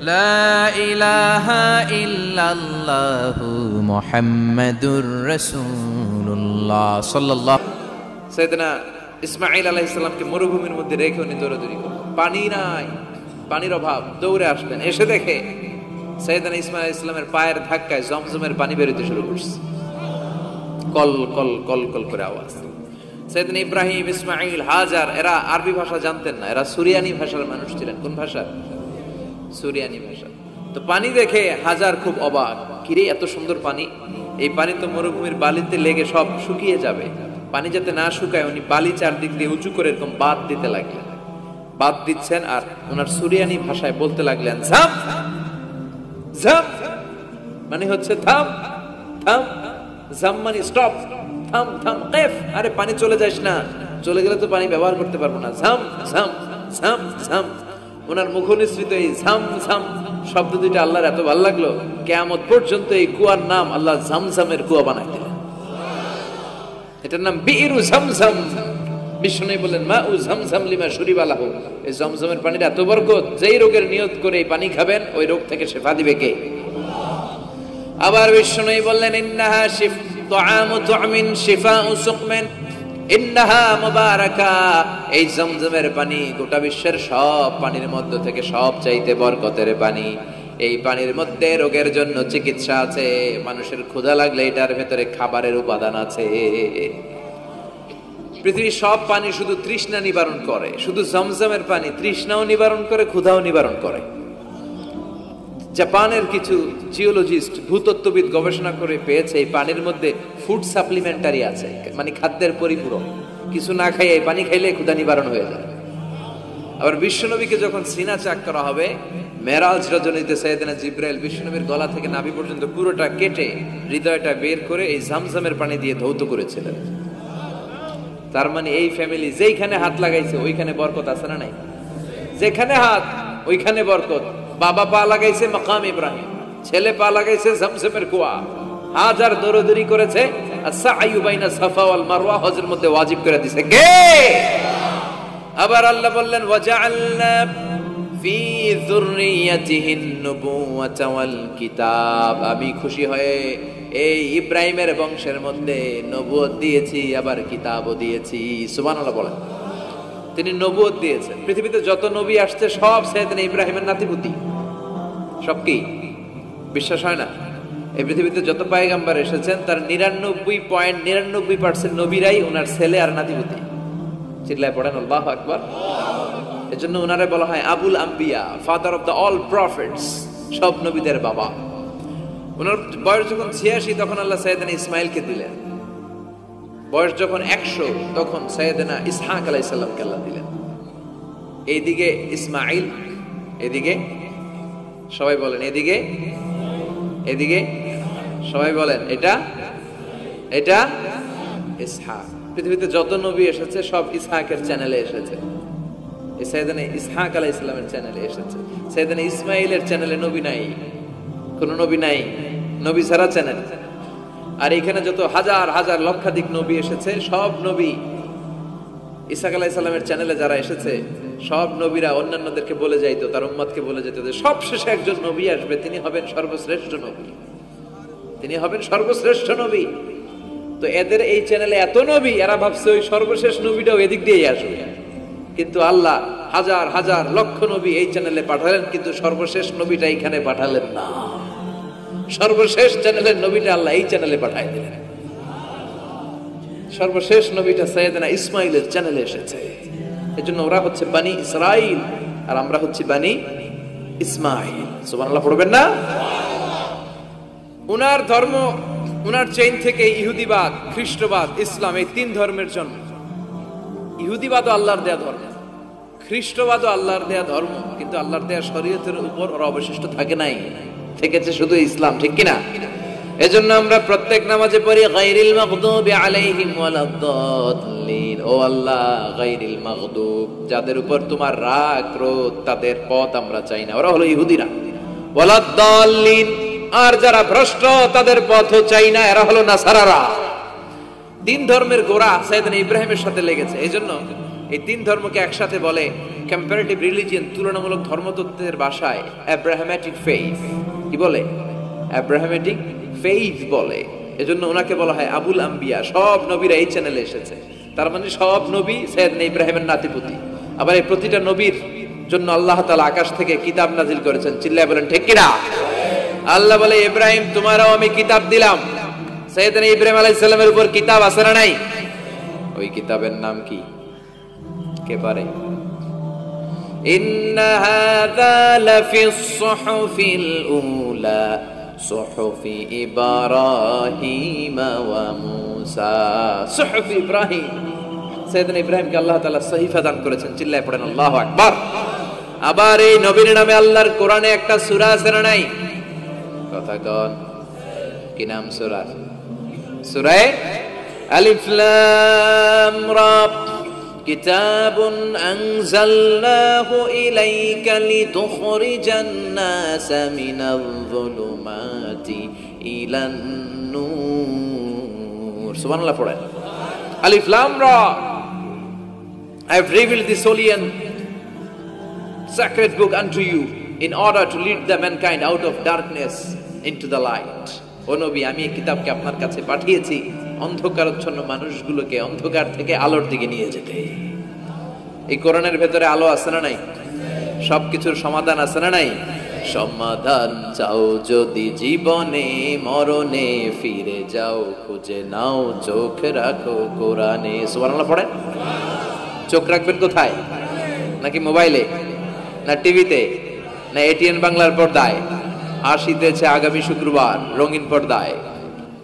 লা ইলাহা ইল্লাল্লাহু মুহাম্মাদুর রাসূলুল্লাহ সাল্লাল্লাহু। সাইয়েদনা ইসমাঈল আলাইহিস সালামকে মরুভূমির মধ্যে রেখে উনি দৌড়াদৌড়ি করলেন, পানি নাই, পানির অভাব, দৌড়ে আসলেন। এসে দেখে সাইয়েদনা ইসমাঈল আলাইহিস সালামের পায়ের ধাক্কায় জমজমের পানি বের হতে শুরু করছে, কল কল কল কল করে আওয়াজ। সাইয়েদনা ইব্রাহিম, ইসমাঈল, হাজার এরা আরবি ভাষা জানতেন না, এরা সুরিয়ানি ভাষার মানুষ ছিলেন। কোন ভাষা? সুরিয়ানি ভাষা। তো পানি দেখে হাজার খুব অবাক, কিরে এত সুন্দর পানি, এই পানি তো মরুভূমির বালিতে লেগে সব শুকিয়ে যাবে। পানি যাতে না শুকায় উনি বালি চারদিক দিয়ে উঁচু করে এরকম বাঁধ দিতে লাগলেন। বাঁধ দিচ্ছেন আর ওনার সুরিয়ানি ভাষায় বলতে লাগলেন, ঝাম ঝাম মানে হচ্ছে থাম থাম, ঝাম মানে স্টপ, থাম থাম, কেফ আরে পানি চলে যাস না, চলে গেলে তো পানি ব্যবহার করতে পারবো না, ঝাম ঝাম ঝাম ঝাম। ওনার মুখনিসৃত এই ঝাম ঝাম শব্দ দুইটা আল্লাহর এত ভালো লাগলো, কিয়ামত পর্যন্ত এই কুয়ার নাম আল্লাহ ঝামঝামের কুয়া বানাই দিলেন। এটার নাম বিইরু ঝামঝাম। বিষ্ণু বলেন, মা উ ঝামঝাম লিমা শুরিবা লাহু, এই ঝমঝমের পানির এত বরকত, যেই রোগের নিয়ত করে এই পানি খাবেন ওই রোগ থেকে শিফা দিবে কে? আবার বিষ্ণু বললেন, ইন্নাহা তুআমু তুমিন শিফাউ সুকমিন ইন্নাহা মুবারাকা, এই জমজমের পানি গোটা বিশ্বের সব পানির মধ্য থেকে সব চাইতে বরকতের পানি। এই পানির মধ্যে রোগের জন্য চিকিৎসা আছে, মানুষের ক্ষুধা লাগলে এটার ভেতরে খাবারের উপাদান আছে। পৃথিবীর সব পানি শুধু তৃষ্ণা নিবারণ করে, শুধু জমজমের পানি তৃষ্ণাও নিবারণ করে, ক্ষুধাও নিবারণ করে। জাপানের কিছু জিওলজিস্ট, ভূতত্ত্ববিদ গবেষণা করে পেয়েছে এই পানির মধ্যে ফুড সাপ্লিমেন্টারি আছে, মানে খাদ্যের পরিপূরক। কিছু না খাই এই পানি খাইলে ক্ষুধা নিবারণ হয়ে যায়। আবার বিশ্বনবীকে যখন সিনা চাক করা হবে, মেরাজ রজনীতে সাইয়েদনা জিবরাইল বিশ্বনবীর গলা থেকে নাভি পর্যন্ত পুরোটা কেটে হৃদয়টা বের করে এই জামজামের পানি দিয়ে ধৌত করেছিলেন। তার মানে এই ফ্যামিলি যেইখানে হাত লাগাইছে ওইখানে বরকত আছে না নাই? যেখানে হাত ওইখানে বরকত। বাবা পা লাগাইছে মাকাম ইব্রাহিম, ছেলে পা লাগাইছে জামজামের কুয়া, হাজার দৌড়দৌড়ি করেছে, আস-সা'য়ু বাইনা সাফা ওয়াল মারওয়া হজের মধ্যে ওয়াজিব করে দিয়েছে কে? আবার আল্লাহ বললেন ওয়াজআলনা ফি যুররিয়াতিহিন নুবুওয়াতা ওয়াল কিতাব, আমি খুশি হয়ে এই ইব্রাহিমের বংশের মধ্যে নবুয়ত দিয়েছি, আবার কিতাবও দিয়েছি। সুবহানাল্লাহ বলেন। তিনি নবুয়ত দিয়েছেন। পৃথিবীতে যত নবী আসছে সব সাইয়েদনা ইব্রাহিমের নাতিপুতি। সব কি বিশ্বাস হয় না? এই পৃথিবীতে যত পয়গম্বর এসেছেন তার 99.99% নবীরাই ওনার ছেলে আর নাতিপুতি। চিল্লায় পড়েন আল্লাহু আকবার। এজন্য ওনারে বলা হয় আবুল আম্বিয়া, father of the all prophets, সব নবীদের বাবা। ওনার বয়স যখন 86 তখন আল্লাহ সাইয়েদনা ইসমাইলকে দিলেন। বয়স যখন 100 তখন সাইয়েদনা ইসহাক আলাইহিস সালামকে আল্লাহ দিলেন। এইদিকে ইসমাইল, এদিকে সবাই বলেন এদিকে, এদিকে সবাই বলেন এটা এটা ইসহাক। পৃথিবীতে যত নবী এসেছে সব ইসহাকের চ্যানেলে এসেছে। এই সাইয়েদনা ইসহাক আলাইহিস সালামের চ্যানেলে এসেছে। সাইয়েদনা ইসমাইলের চ্যানেলে নবী নাই, কোন নবী নাই, নবী ছাড়া চ্যানেল। আর এখানে যত হাজার হাজার লক্ষাধিক নবী এসেছে সব নবী ইসহাক আলাইহিস সালামের চ্যানেলে যারা এসেছে সব নবীরা অন্যান্যদেরকে বলে যাইতো, তার উম্মতকে বলে যেত যে সবশেষে একজন নবী আসবে, তিনি হবেন সর্বশ্রেষ্ঠ নবী, তিনি হবেন সর্বশ্রেষ্ঠ নবী। তো এদের এই চ্যানেলে এত নবী, এরা ভাবছে ওই সর্বশেষ নবীটাও এদিক দিয়েই আসবে। কিন্তু আল্লাহ হাজার হাজার লক্ষ নবী এই চ্যানেলে পাঠালেন, কিন্তু সর্বশেষ নবীটা এখানে পাঠালেন না। সর্বশেষ চ্যানেলের নবীটা আল্লাহ এই চ্যানেলে পাঠাই দিলেন। সর্বশেষ নবীটা সাইয়েদনা ইসমাইলের চ্যানেলে এসেছে। এজন্য ওরা হচ্ছে বানি ইসরাইল আর আমরা হচ্ছি বানি ইসমাইল। সুবহানাল্লাহ পড়বেন না? উনার ধর্ম, উনার চেইন থেকে ইহুদিবাদ, খ্রিস্টবাদ, ইসলাম, এই তিন ধর্মের জন্ম। ইহুদিবাদও আল্লাহর দেয়া ধর্ম, খ্রিস্টবাদও আল্লাহর দেয়া ধর্ম, কিন্তু আল্লাহর দেয়া শরীয়তের উপর ওরা অবশিষ্ট থাকে নাই, থেকেছে শুধু ইসলাম। ঠিক কিনা? এজন্য আমরা প্রত্যেক নামাজে পড়ি গায়রিল মাগদুবি আলাইহিম ওয়ালাদ-দাল্লিন। ও আল্লাহ, গায়রিল মাগদুব, যাদের উপর তোমার রাগ ক্রোধ, তাদের পথ আমরা চাই না, ওরা হলো ইহুদিরা। ওয়ালাদ-দাল্লিন, আর যারা ভ্রষ্ট তাদের পথও চাই না, এরা হলো নাসারারা। তিন ধর্মের গোড়া সাইয়েদনা ইব্রাহিমের সাথে লেগেছে। এইজন্য এই তিন ধর্মকে একসাথে বলে কম্পারেটিভ রিলিজিয়ন, তুলনামূলক ধর্মতত্ত্বের ভাষায় অ্যাব্রাহামেটিক ফেইথ। কি বলে? অ্যাব্রাহামেটিক ফেইথ বলে। এজন্য ওনাকে বলা হয় আবুল আম্বিয়া। সব নবীরা এই চ্যানেলে এসেছে, তার মানে সব নবী সাইয়েদনা ইব্রাহিমের নাতিপুতি। আবার এই প্রতিটা নবীর জন্য আল্লাহ তাআলা আকাশ থেকে কিতাব নাজিল করেছেন। চিল্লায় বলেন ঠিক কিনা? আল্লাহ বলে ইব্রাহিম তোমারও আমি কিতাব দিলাম। সাইয়েদনা ইব্রাহিম আলাইহিস সালামের উপর কিতাব আছে না নাই? ওই কিতাবের নাম কি? কে পারে? ইন্না হাযা লাফিস সুহুফিল উলা সুহুফি ইব্রাহিম ওয়া মূসা। সুহুফ ইব্রাহিম, সাইয়েদনা ইব্রাহিমকে আল্লাহ তাআলা সহিফা দান করেছেন। চিল্লায় পড়েন আল্লাহু আকবার। আবার এই নবীর নামে আল্লাহর কোরআনে একটা সূরা আছে না নাই? কথা কন, কি নাম সূরার? সূরা আলিফ লাম রা। কিতাবুন আনজালনাহু ইলাইকা লিতুখরিজান নাসা মিনাল যুলুমাতি ইলান নূর। সুবহানাল্লাহ পড়েন। আলিফ লাম রা, I have revealed this holy and sacred book unto you in order to lead the mankind out of darkness into the light. ও নবী, আমি এই কিতাবকে আপনার কাছে পাঠিয়েছি অন্ধকারাচ্ছন্ন মানুষগুলোকে অন্ধকার থেকে আলোর দিকে নিয়ে যেতে। এই কোরআনের ভেতরে আলো আছে না নাই? সবকিছুর সমাধান আছে না নাই? সমাধান চাও যদি জীবনে মরণে, ফিরে যাও খুঁজে নাও, চোখ রাখো কোরআনে। সুবহানাল্লাহ পড়েন। চোখ রাখবেন কোথায়? নাকি মোবাইলে, না টিভিতে, না এটিএন বাংলার পর্দায়? আসিতেছে আগামী শুক্রবার রঙিন পর্দায়।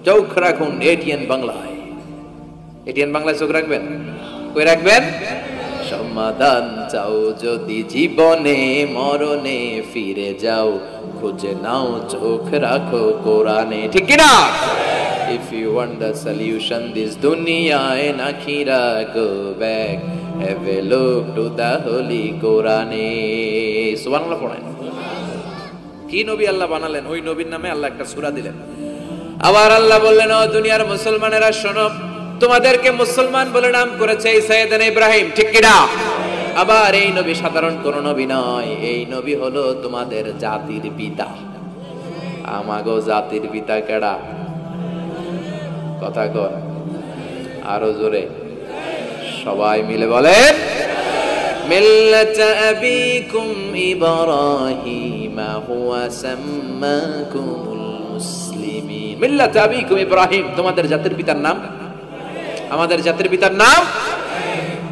চোখ রাখুন এটিএন বাংলায়। এটিএন বাংলায় চোখ রাখবেন। কই রাখবেন? সমাধান চাও যদি জীবনে মরণে ফিরে যাও, খুঁজে নাও চোখ রাখো কোরআনে, ঠিক কি না? If you want the solution this dunya and akhira, go back, have a look to the holy Quran. সুবহানাল্লাহ পড়েন। কি নবী আল্লাহ বানালেন, ওই নবীর নামে আল্লাহ একটা সূরা দিলেন। আবার আল্লাহ বললেন, ও দুনিয়ার মুসলমানেরা শোনো, তোমাদেরকে মুসলমান বলে নাম করেছে সাইয়েদনা ইব্রাহিম, ঠিক কি না? আবার এই নবী সাধারণ কোন নবী নয়, এই নবী হলো তোমাদের জাতির পিতা। আমাগো জাতির পিতা কেডা? কথা কর আরো জোরে, সবাই মিলে বলেন, মিল্লাত আবিকুম ইব্রাহিম হুয়া সাম্মাকুমুল মুসলিমিন। মিল্লাত আবিকুম ইব্রাহিম, তোমাদের জাতির পিতার নাম, আমাদের জাতির পিতার নাম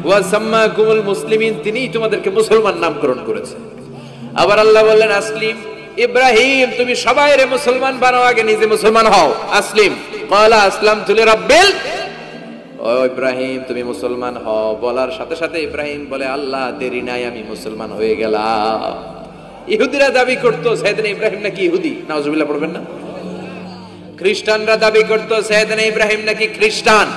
ওয়া সাম্মাকুমুল মুসলিমিন, তিনিই তোমাদেরকে মুসলমান নামকরণ করেছে। আবার আল্লাহ বললেন, আসলিম ইব্রাহিম, তুমি সবাইরে মুসলমান বানাও, আগে নিজে মুসলমান হও। আসলিম ক্বালা আসলামতু লিরাব্বিল, ও ইব্রাহিম তুমি মুসলমান হও বলার সাথে সাথে ইব্রাহিম বলে, আল্লাহ দেরি নাই, আমি মুসলমান হয়ে গেলাম। ইহুদিরা দাবি করতো সাইয়েদনা ইব্রাহিম নাকি ইহুদি, নাউজুবিল্লাহ পড়বেন না? খ্রিস্টানরা দাবি করতো সাইয়েদনা ইব্রাহিম নাকি খ্রিস্টান।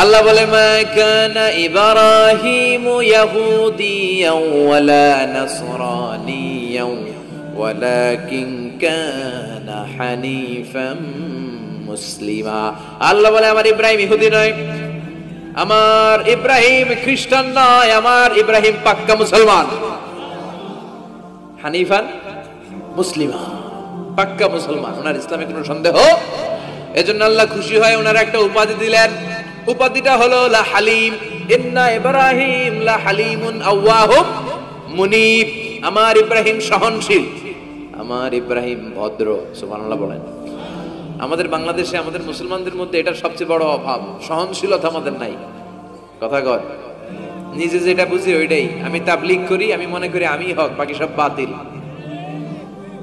আল্লাহ বলে, মা কানা ইব্রাহিমু ইয়াহুদিয়াও ওয়ালা নাসরানিয়াও ওয়ালাকিন কানা হানিফাম মুসলিমা। আল্লাহ বলে, আমার ইব্রাহিম ইহুদি নয়, আমার ইব্রাহিম খ্রিস্টান নয়, আমার ইব্রাহিম পাক্কা মুসলমান। হানিফান মুসলিমা, পাক্কা মুসলমান, ওনার ইসলামে কোনো সন্দেহ। এজন্য আল্লাহ খুশি হয় ওনার একটা উপাধি দিলেন, উপাধিটা হলো লা হালিম। ইন্না ইব্রাহিম লা হালিমুন আওয়াহুম মুনিব, আমার ইব্রাহিম সহনশীল, আমার ইব্রাহিম ভদ্র। সুবহানাল্লাহ বলেন। আমাদের বাংলাদেশে আমাদের মুসলমানদের মধ্যে এটার সবচেয়ে বড় অভাব, সহনশীলতা আমাদের নাই। কথা কয়, নিজে যেটা বুঝি ওইটাই। আমি তাবলীগ করি, আমি মনে করি আমি হক, বাকি সব বাতিল।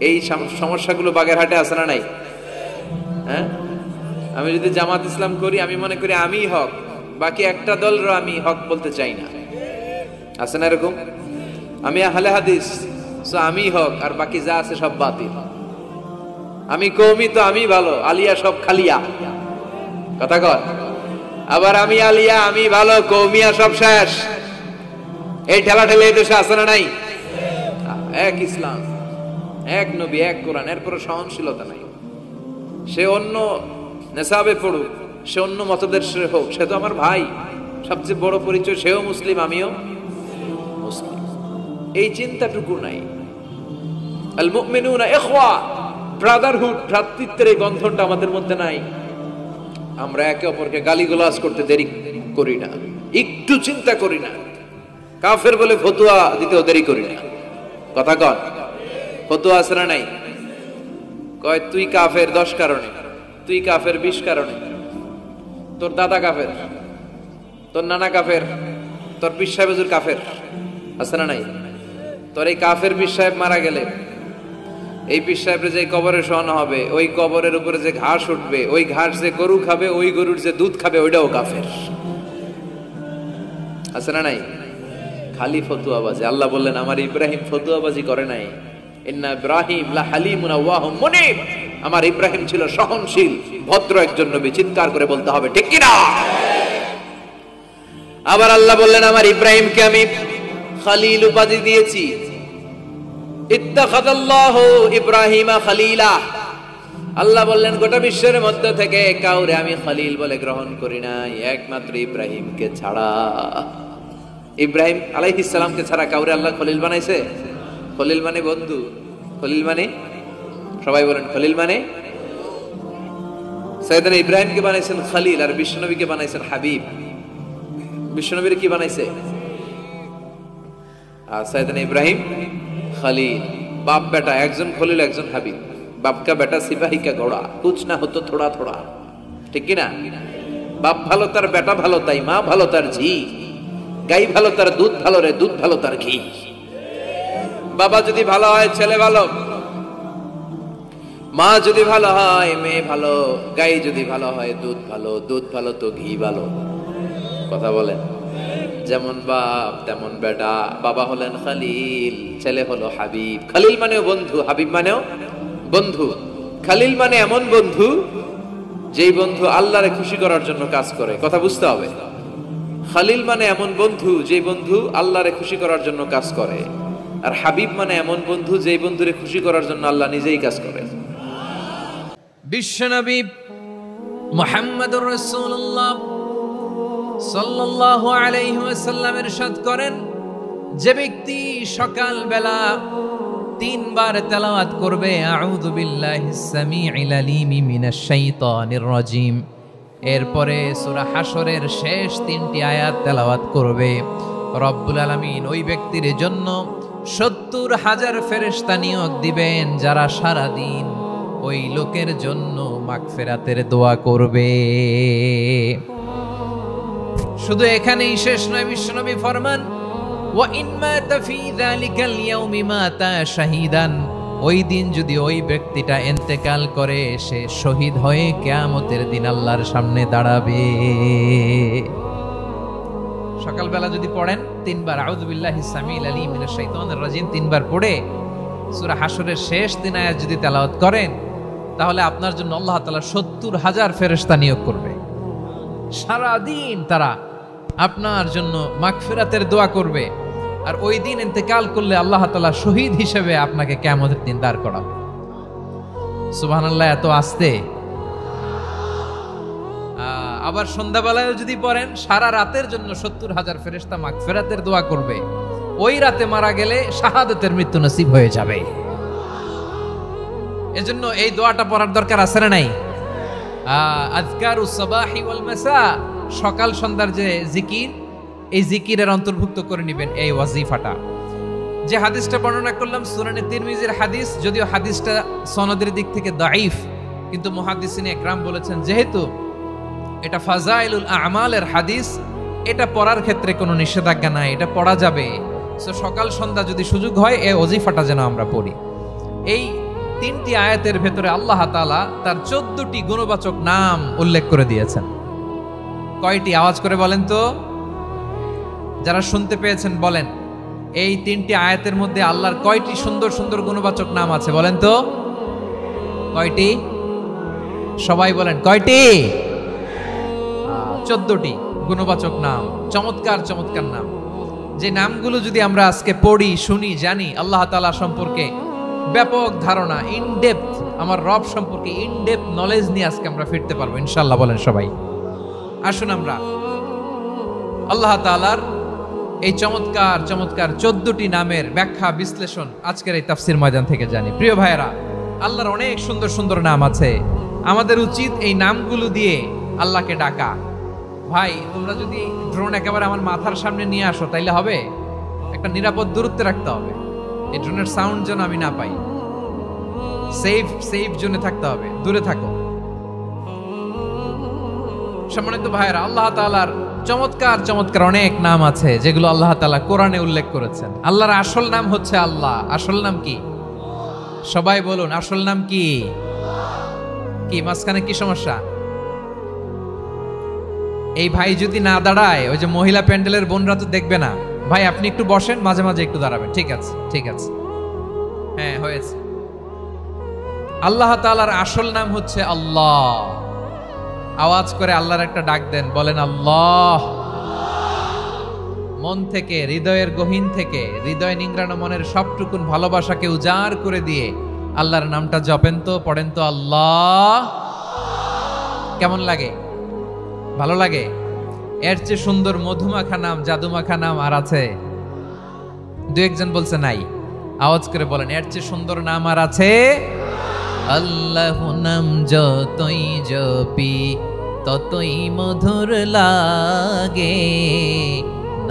এই সমস্যাগুলো বাগেরহাটে আছে না নাই? হ্যাঁ, আমি যদি জামাত ইসলাম করি, আমি মনে করি আমি হক, বাকি একটা দলর আমি হক বলতে চাই না। আছে না এরকম? আমি আহলে হাদিস, সো আমি হক, আর বাকি যা আছে সব বাতিল। আমি কওমি, তো আমি ভালো, আলিয়া সব খালিয়া। কথা কর। আবার আমি আলিয়া, আমি ভালো, কওমিয়া সব শেষ। এই ঠেলা ঠেলে এই দেশে আছে না নাই? এক ইসলাম, এক নবী, এক কোরআন, এরপর সহনশীলতা নাই। সে অন্য নেশাবে পড়ুক, সে অন্য মতদর্শের হোক, সে তো আমার ভাই। সবচেয়ে বড় পরিচয়, সেও মুসলিম, আমিও মুসলিম। এই চিন্তাটুকু নাই। আল মুমিনুনা ইখওয়া, ব্রাদারহুড, ভ্রাতৃত্বের এই গন্ধনটা আমাদের মধ্যে নাই। আমরা একে অপরকে গালিগালাজ করতে দেরি করি না, একটু চিন্তা করি না। কাফের বলে ফতোয়া দিতেও দেরি করি না। কথা কন, ফতোয়া আছে না নাই? কয় তুই কাফের 10 কারণে, তুই কাফের 20 কারণে, তোর দাদা কাফের, তোর নানা কাফের, তোর পীর সাহেব হুজুর কাফের, আছে না নাই? তোর এই কাফের পীর সাহেব মারা গেলে, এই পীর সাহেবের যে কবরে শোয়ানো হবে, ওই কবরের উপরে যে ঘাস উঠবে, ওই ঘাস যে গরু খাবে, ওই গরুর যে দুধ খাবে, ওইটাও কাফের। আছে না নাই? খালি ফতুয়াবাজি। আল্লাহ বললেন, আমার ইব্রাহিম ফতুয়াবাজি করে নাই। ইন্না ইব্রাহিম লা হালিমুন আওয়াহুম মুনিব, আমার ইব্রাহিম ছিল সহনশীল, ভদ্র একজন নবী। চিৎকার করে বলতে হবে, ঠিক কি না? আবার আল্লাহ বললেন, আমার ইব্রাহিমকে আমি খলিল উপাধি দিয়েছি। ইত্তাখাযাল্লাহু ইব্রাহিমা খলিলা, আল্লাহ বললেন গোটা বিশ্বের মধ্য থেকে কাউরে আমি খলিল বলে গ্রহণ করি নাই, একমাত্র ইব্রাহিমকে ছাড়া। ইব্রাহিম আলাইহিস সালামকে ছাড়া কাউরে আল্লাহ খলিল বানাইছে? খলিল মানে বন্ধু, খলিল মানে, সবাই বলেন খলিল মানে। সাইয়েদনা ইব্রাহিমকে বানাইছেন খলিল, আর বিশ্বনবীকে বানাইছেন হাবিব। বিশ্বনবীর কি বানাইছে? আর সাইয়েদনা ইব্রাহিম খলিল। বাপ বেটা, একজন খলিল একজন হাবিব। বাপ কা বেটা সিপাহী কা ঘোড়া, কুছ না হতো থোড়া থোড়া, ঠিক কি না? বাপ ভালো তার বেটা ভালো, তাই মা ভালো তার ঝি, গাই ভালো তার দুধ ভালো রে, দুধ ভালো তার ঘি। বাবা যদি ভালো হয় ছেলে ভালো, মা যদি ভালো হয় মেয়ে ভালো, গাই যদি ভালো হয় দুধ ভালো, দুধ ভালো তো ঘি ভালো। কথা বলেন। যেমন বাপ তেমন বেটা। বাবা হলেন খালিল, ছেলে হলো হাবিব। খালিল মানেও বন্ধু, হাবিব মানেও বন্ধু। খালিল মানে এমন বন্ধু যেই বন্ধু আল্লাহরে খুশি করার জন্য কাজ করে। কথা বুঝতে হবে। খালিল মানে এমন বন্ধু যেই বন্ধু আল্লাহরে খুশি করার জন্য কাজ করে। আর হাবিব মানে এমন বন্ধু যেই বন্ধুরে খুশি করার জন্য আল্লাহ নিজেই কাজ করে। বিশ্বনবী মুহাম্মদুর রাসূলুল্লাহ সাল্লাল্লাহু আলাইহি ওয়াসাল্লাম ইরশাদ করেন, যে ব্যক্তি সকাল বেলা 3 বার তেলাওয়াত করবে আউযু বিল্লাহিস সামিউল আলিম মিনাশ শাইতানির রাজিম, এরপরে সূরা হাশরের শেষ 3টি আয়াত তেলাওয়াত করবে, রব্বুল আলামিন ওই ব্যক্তির জন্য 70,000 ফেরেশতা নিয়োগ দিবেন যারা সারা দিন ওই লোকের জন্য মাগফিরাতের দোয়া করবে। শুধু এখানেই শেষ নয়, বিশ্বনবী ফরমান ওয়া ইন মাতা ফি যালিকাল ইয়াউমি মাতা শাহীদান, ওই দিন যদি ওই ব্যক্তিটা ইন্তেকাল করে সে শহীদ হয়ে কিয়ামতের দিন আল্লাহর সামনে দাঁড়াবে। সকালবেলা যদি পড়েন 3 বার আউযু বিল্লাহিস সামিউল আলিম মিনাশ শাইতানির রাজিম 3 বার পড়ে সূরা হাশরের শেষ 3 আয়াত যদি তেলাওয়াত করেন, তাহলে আপনার জন্য আল্লাহ তাআলা 70,000 ফেরেশতা নিয়োগ করবে। সারা দিন তারা আপনার জন্য মাগফিরাতের দোয়া করবে। আর ওই দিন ইন্তেকাল করলে আল্লাহ তাআলা শহীদ হিসেবে আপনাকে কিয়ামতের দিন দাঁড় করাবে। সুবহানাল্লাহ, এত আস্তে। আবার সন্ধ্যাবেলায় যদি পড়েন, সারা রাতের জন্য 70,000 ফেরেশতা মাগফিরাতের দোয়া করবে। ওই রাতে মারা গেলে শাহাদাতের মৃত্যু নসিব হয়ে যাবে। এজন্য এই দোয়াটা পড়ার দরকার আছে না নাই? আযকারুস সাবাহি ওয়াল মাসা, সকাল সন্ধ্যার যে জিকির, এই জিকিরের অন্তর্ভুক্ত করে নেবেন এই ওয়াজিফাটা। যে হাদিসটা বর্ণনা করলাম সুনানে তিরমিজির হাদিস, যদিও হাদিসটা সনদের দিক থেকে দাঈফ, কিন্তু মুহাদ্দিসিনে একরাম বলেছেন যেহেতু এটা ফাজাইলুল আমালের হাদিস, এটা পড়ার ক্ষেত্রে কোনো নিষেধাজ্ঞা নাই, এটা পড়া যাবে। সো সকাল সন্ধ্যা যদি সুযোগ হয় এই ওয়াজিফাটা যেন আমরা পড়ি। এই 3টি আয়াতের ভেতরে আল্লাহ তাআলা তার 14টি গুণবাচক নাম উল্লেখ করে দিয়েছেন। কয়টি? আওয়াজ করে বলেন তো, যারা শুনতে পেয়েছেন বলেন, এই 3টি আয়াতের মধ্যে আল্লাহর কয়টি সুন্দর সুন্দর গুণবাচক নাম আছে বলেন তো? কয়টি? সবাই বলেন কয়টি? 14টি গুণবাচক নাম, চমৎকার চমৎকার নাম। যে নামগুলো যদি আমরা আজকে পড়ি, শুনি, জানি, আল্লাহ তাআলা সম্পর্কে ব্যাপক ধারণা, ইনডেপথ, আমার রব সম্পর্কে ইনডেপথ নলেজ নিয়ে আজকে আমরা ফিরতে পারবো ইনশাআল্লাহ। বলেন সবাই। আসুন আমরা আল্লাহ তাআলার এই চমৎকার চমৎকার 14টি নামের ব্যাখ্যা বিশ্লেষণ আজকের এই তাফসীর ময়দান থেকে জানি। প্রিয় ভাইয়েরা, আল্লাহর অনেক সুন্দর সুন্দর নাম আছে। আমাদের উচিত এই নামগুলো দিয়ে আল্লাহকে ডাকা। ভাই, তোমরা যদি ড্রোন একেবারে আমার মাথার সামনে নিয়ে আসো তাইলে হবে? একটা নিরাপদ দূরত্বে রাখতে হবে, এই ড্রোনের সাউন্ড যেন আমি না পাই। সেফ জোনে থাকতে হবে, দূরে থাকো। সম্মানিত ভাইয়েরা, আল্লাহ তাআলার চমৎকার চমৎকার অনেক নাম আছে যেগুলো আল্লাহ তাআলা কোরআনে উল্লেখ করেছেন। আল্লাহর আসল নাম হচ্ছে আল্লাহ। আসল নাম কি? সবাই বলুন, আসল নাম কি? কি মাঝখানে কি সমস্যা? এই ভাই যদি না দাঁড়ায়, ওই যে মহিলা প্যান্ডেলের বোনরা তো দেখবে না। ভাই আপনি একটু বসেন, মাঝে মাঝে একটু দাঁড়াবেন। ঠিক আছে, ঠিক আছে, হ্যাঁ হয়েছে। আল্লাহ তাআলার আসল নাম হচ্ছে আল্লাহ। আওয়াজ করে আল্লাহর একটা ডাক দেন, বলেন আল্লাহ। মন থেকে, হৃদয়ের গহীন থেকে, হৃদয় নিংড়ানো মনের সবটুকুন ভালোবাসাকে উজাড় করে দিয়ে আল্লাহর নামটা জপেন তো, পড়েন তো আল্লাহ। কেমন লাগে? ভালো লাগে? এর চেয়ে সুন্দর মধুমাখা নাম, জাদুমাখা নাম আর আছে? দু একজন বলছে নাই। আওয়াজ করে বলেন, এর চেয়ে সুন্দর নাম আর আছে? আল্লাহ নাম যতই জপি ততই মধুর লাগে,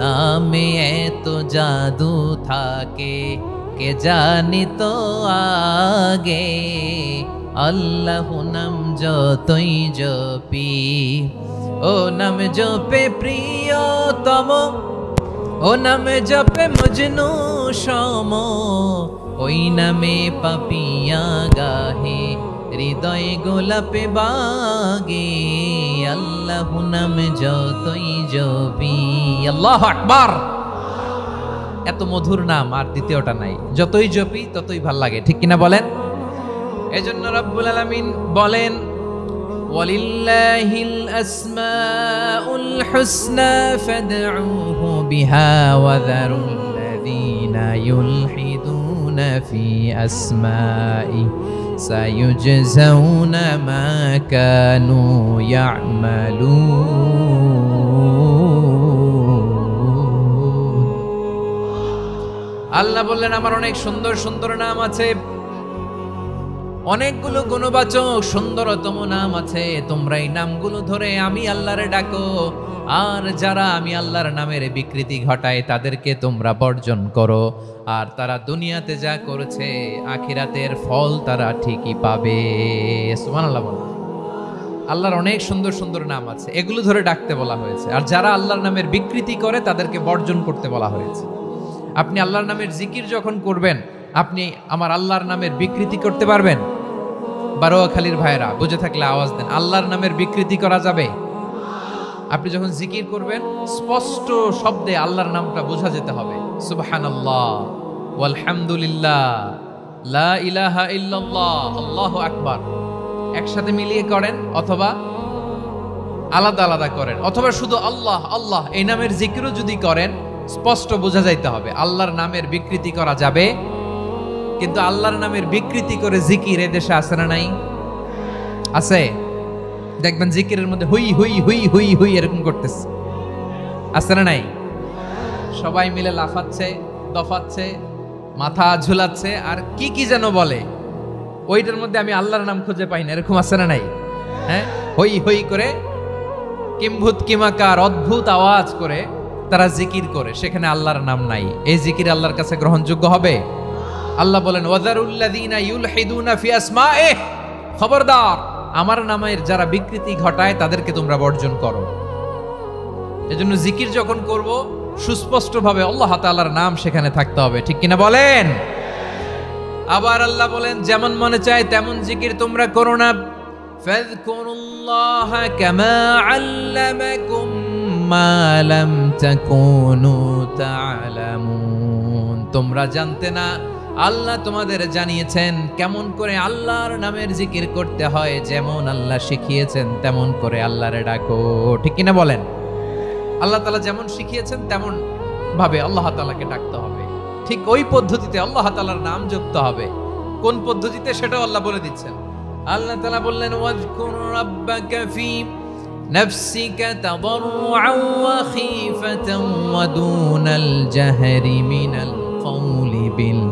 নামে এত জাদু থাকে কে জানি তো আগে। আল্লাহ নাম যতই জপি, ও নাম জপে প্রিয়তম, ও নামে জপে মজনু সম, ওই নামে পাপিয়া গাহে হৃদয় গোলাপে বাগে, আল্লাহ নাম যতই জপি। আল্লাহু আকবার। এত মধুর নাম আর দ্বিতীয়টা নাই, যতই জপি ততই ভাল লাগে, ঠিক কিনা বলেন? এজন্য রব্বুল আলামিন বলেন, ওয়ালিল্লাহিল আসমাউল হুসনা ফাদউহু বিহা ওয়া যারুল্লাযীনা ইউলহিদুনা ফি আসমাই সায়ুজজাউনা মা কানু ইয়া'মালুন। আল্লাহ বললেন, আমার অনেক সুন্দর সুন্দর নাম আছে, অনেকগুলো গুণবাচক সুন্দরতম নাম আছে। তোমরা এই নামগুলো ধরে আমি আল্লাহরে ডাকো, আর যারা আমি আল্লাহর নামের বিকৃতি ঘটায় তাদেরকে তোমরা বর্জন করো। আর তারা দুনিয়াতে যা করেছে আখিরাতের ফল তারা ঠিকই পাবে। সুবহানাল্লাহ বলেন। আল্লাহর অনেক সুন্দর সুন্দর নাম আছে, এগুলো ধরে ডাকতে বলা হয়েছে। আর যারা আল্লাহর নামের বিকৃতি করে তাদেরকে বর্জন করতে বলা হয়েছে। আপনি আল্লাহর নামের জিকির যখন করবেন, আপনি আমার আল্লাহর নামের বিকৃতি করতে পারবেন? বারোয়াখালীর ভাইরা বুঝে থাকলে আওয়াজ দেন, আল্লাহর নামের বিকৃতি করা যাবে? আপনি যখন জিকির করবেন স্পষ্ট শব্দে আল্লাহর নামটা বোঝা যেতে হবে। সুবহানাল্লাহ, ওয়ালহামদুলিল্লাহ, লা ইলাহা ইল্লাল্লাহ, আল্লাহু আকবার। একসাথে মিলিয়ে করেন অথবা আলাদা আলাদা করেন, অথবা শুধু আল্লাহ আল্লাহ এই নামের জিকিরও যদি করেন স্পষ্ট বোঝা যাইতে হবে। আল্লাহর নামের বিকৃতি করা যাবে, কিন্তু আল্লাহর নামের বিকৃতি করে জিকির এদেশে আছে না নাই? আছে। দেখবেন জিকিরের মধ্যে হুই হুই হুই হুই হুই এরকম করতেছে, আছে না নাই? সবাই মিলে লাফাচ্ছে, দফাচ্ছে, মাথা ঝুলাচ্ছে, আর কি কি যেন বলে, ওইটার মধ্যে আমি আল্লাহর নাম খুঁজে পাই না, এরকম আছে না নাই? হ্যাঁ, হই হই করে কিম্ভূত কিমাকার অদ্ভুত আওয়াজ করে তারা জিকির করে, সেখানে আল্লাহর নাম নাই। এই জিকির আল্লাহর কাছে গ্রহণযোগ্য হবে? আল্লাহ বলেন, ওয়াযারুল্লাযীনা ইউলহিদুনা ফি আসমাইহি, খবরদার আমার নামের যারা বিকৃতি ঘটায় তাদেরকে তোমরা বর্জন করো। এজন্য জিকির যখন করব সুস্পষ্টভাবে আল্লাহ তাআলার নাম সেখানে থাকতে হবে, ঠিক কিনা বলেন? আবার আল্লাহ বলেন, যেমন মনে চায় তেমন জিকির তোমরা করো না। ফাযকুরুল্লাহা কামা আল্লামাকুম মা লাম তাকুনু তা'লামুন। তোমরা জানতে না, আল্লাহ তোমাদের জানিয়েছেন কেমন করে আল্লাহর নামের জিকির করতে হয়। যেমন আল্লাহ শিখিয়েছেন তেমন করে আল্লাহরে ডাকো, ঠিক কিনা বলেন? আল্লাহ তাআলা যেমন শিখিয়েছেন তেমন ভাবে আল্লাহ তাআলাকে ডাকতে হবে, ঠিক ওই পদ্ধতিতে আল্লাহ তাআলার নাম জপতে হবে। কোন পদ্ধতিতে সেটাও আল্লাহ বলে দিচ্ছেন। আল্লাহ তাআলা বললেন, ওয়াজকুর রাব্বাকা ফি নাফসিকা তাদাররুআন ওয়া খীফাতান ওয়া দুনাল জাহরি মিনাল কওলি বিল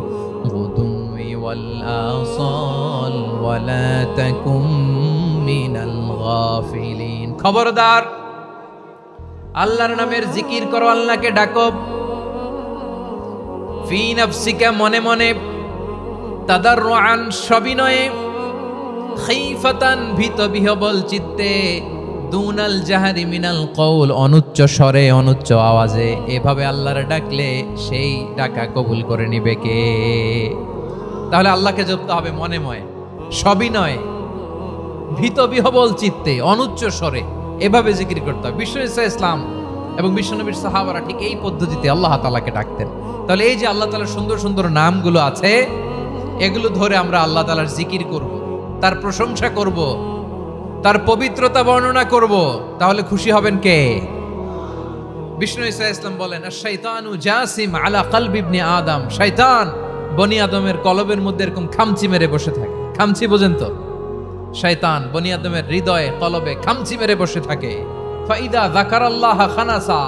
গুদুই ওয়াল আসাল ওয়া লা তাকুম মিনাল গাফিলিন। খবরদার, আল্লাহর নামের জিকির করো, আল্লাহকে ডাকো। ফি নাফসিকা মনে মনে, তাদাররুআন সবিনয়ে, খীফাতান ভীত বিহবল চিত্তে, দুনাল জাহারি মিনাল কওল অনুচ্চ স্বরে অনুচ্চ আওয়াজে। এভাবে আল্লাহর ডাকলে সেই ডাকা কবুল করে নিবে কে? তাহলে আল্লাহকে জপতে হবে মনে মনে, সবিনয়ে, ভীত বিহবল চিত্তে, অনুচ্চ স্বরে, এভাবে জিকির করতে হবে। বিশ্ব ইসলাম এবং বিশ্বনবীর সাহাবারা ঠিক এই পদ্ধতিতে আল্লাহ তাআলাকে ডাকতেন। তাহলে এই যে আল্লাহ তাআলার সুন্দর সুন্দর নামগুলো আছে, এগুলো ধরে আমরা আল্লাহ তাআলার জিকির করব, তার প্রশংসা করব, তার পবিত্রতা বর্ণনা করব, তাহলে খুশি হবেন কে? বিষ্ণু ঈসা ইসলাম বলেন, আশ-শাইতানু জাসিম আলা কলবি ইবনে আদম। শয়তান বনি আদমের কলবের মধ্যে এরকম খামচি মেরে বসে থাকে। খামচি বোঝেন তো? শয়তান বনি আদমের হৃদয়ে কলবে খামচি মেরে বসে থাকে। ফাইদা যাকারাল্লাহ খানাসা,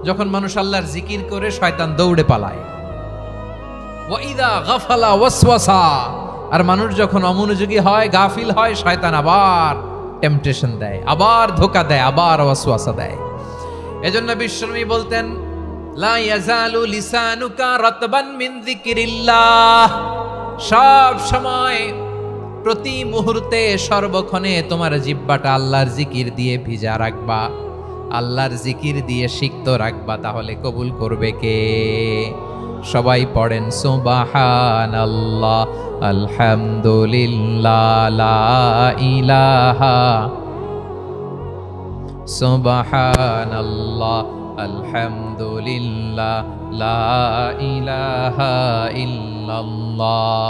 যখন মানুষ আল্লাহর জিকির করে শয়তান দৌড়ে পালায়। ওয়া ইদা গাফালা ওয়াসওয়াসা, আর মানুষ যখন অমনোযোগী হয়, গাফিল হয়, শয়তান আবার টেম্পটেশন দেয়, আবার ধোঁকা দেয়, আবার ওয়াসওয়াসা দেয়। এজন্য বিশ্বনবী বলতেন, লা ইয়াজালু লিসানুকা রাতবান মিন যিকরিল্লাহ। সব সময়, প্রতি মুহূর্তে, সর্বক্ষণে তোমার জিহ্বাটা আল্লাহর জিকির দিয়ে ভিজা রাখবা, আল্লাহর জিকির দিয়ে সিক্ত রাখবা, তাহলে কবুল করবে কে? সবাই পড়েন সুবহানাল্লাহ, আলহামদুলিল্লাহ, লা ইলাহা, সুবহানাল্লাহ, আলহামদুলিল্লাহ, লা ইলাহা ইল্লাল্লাহ,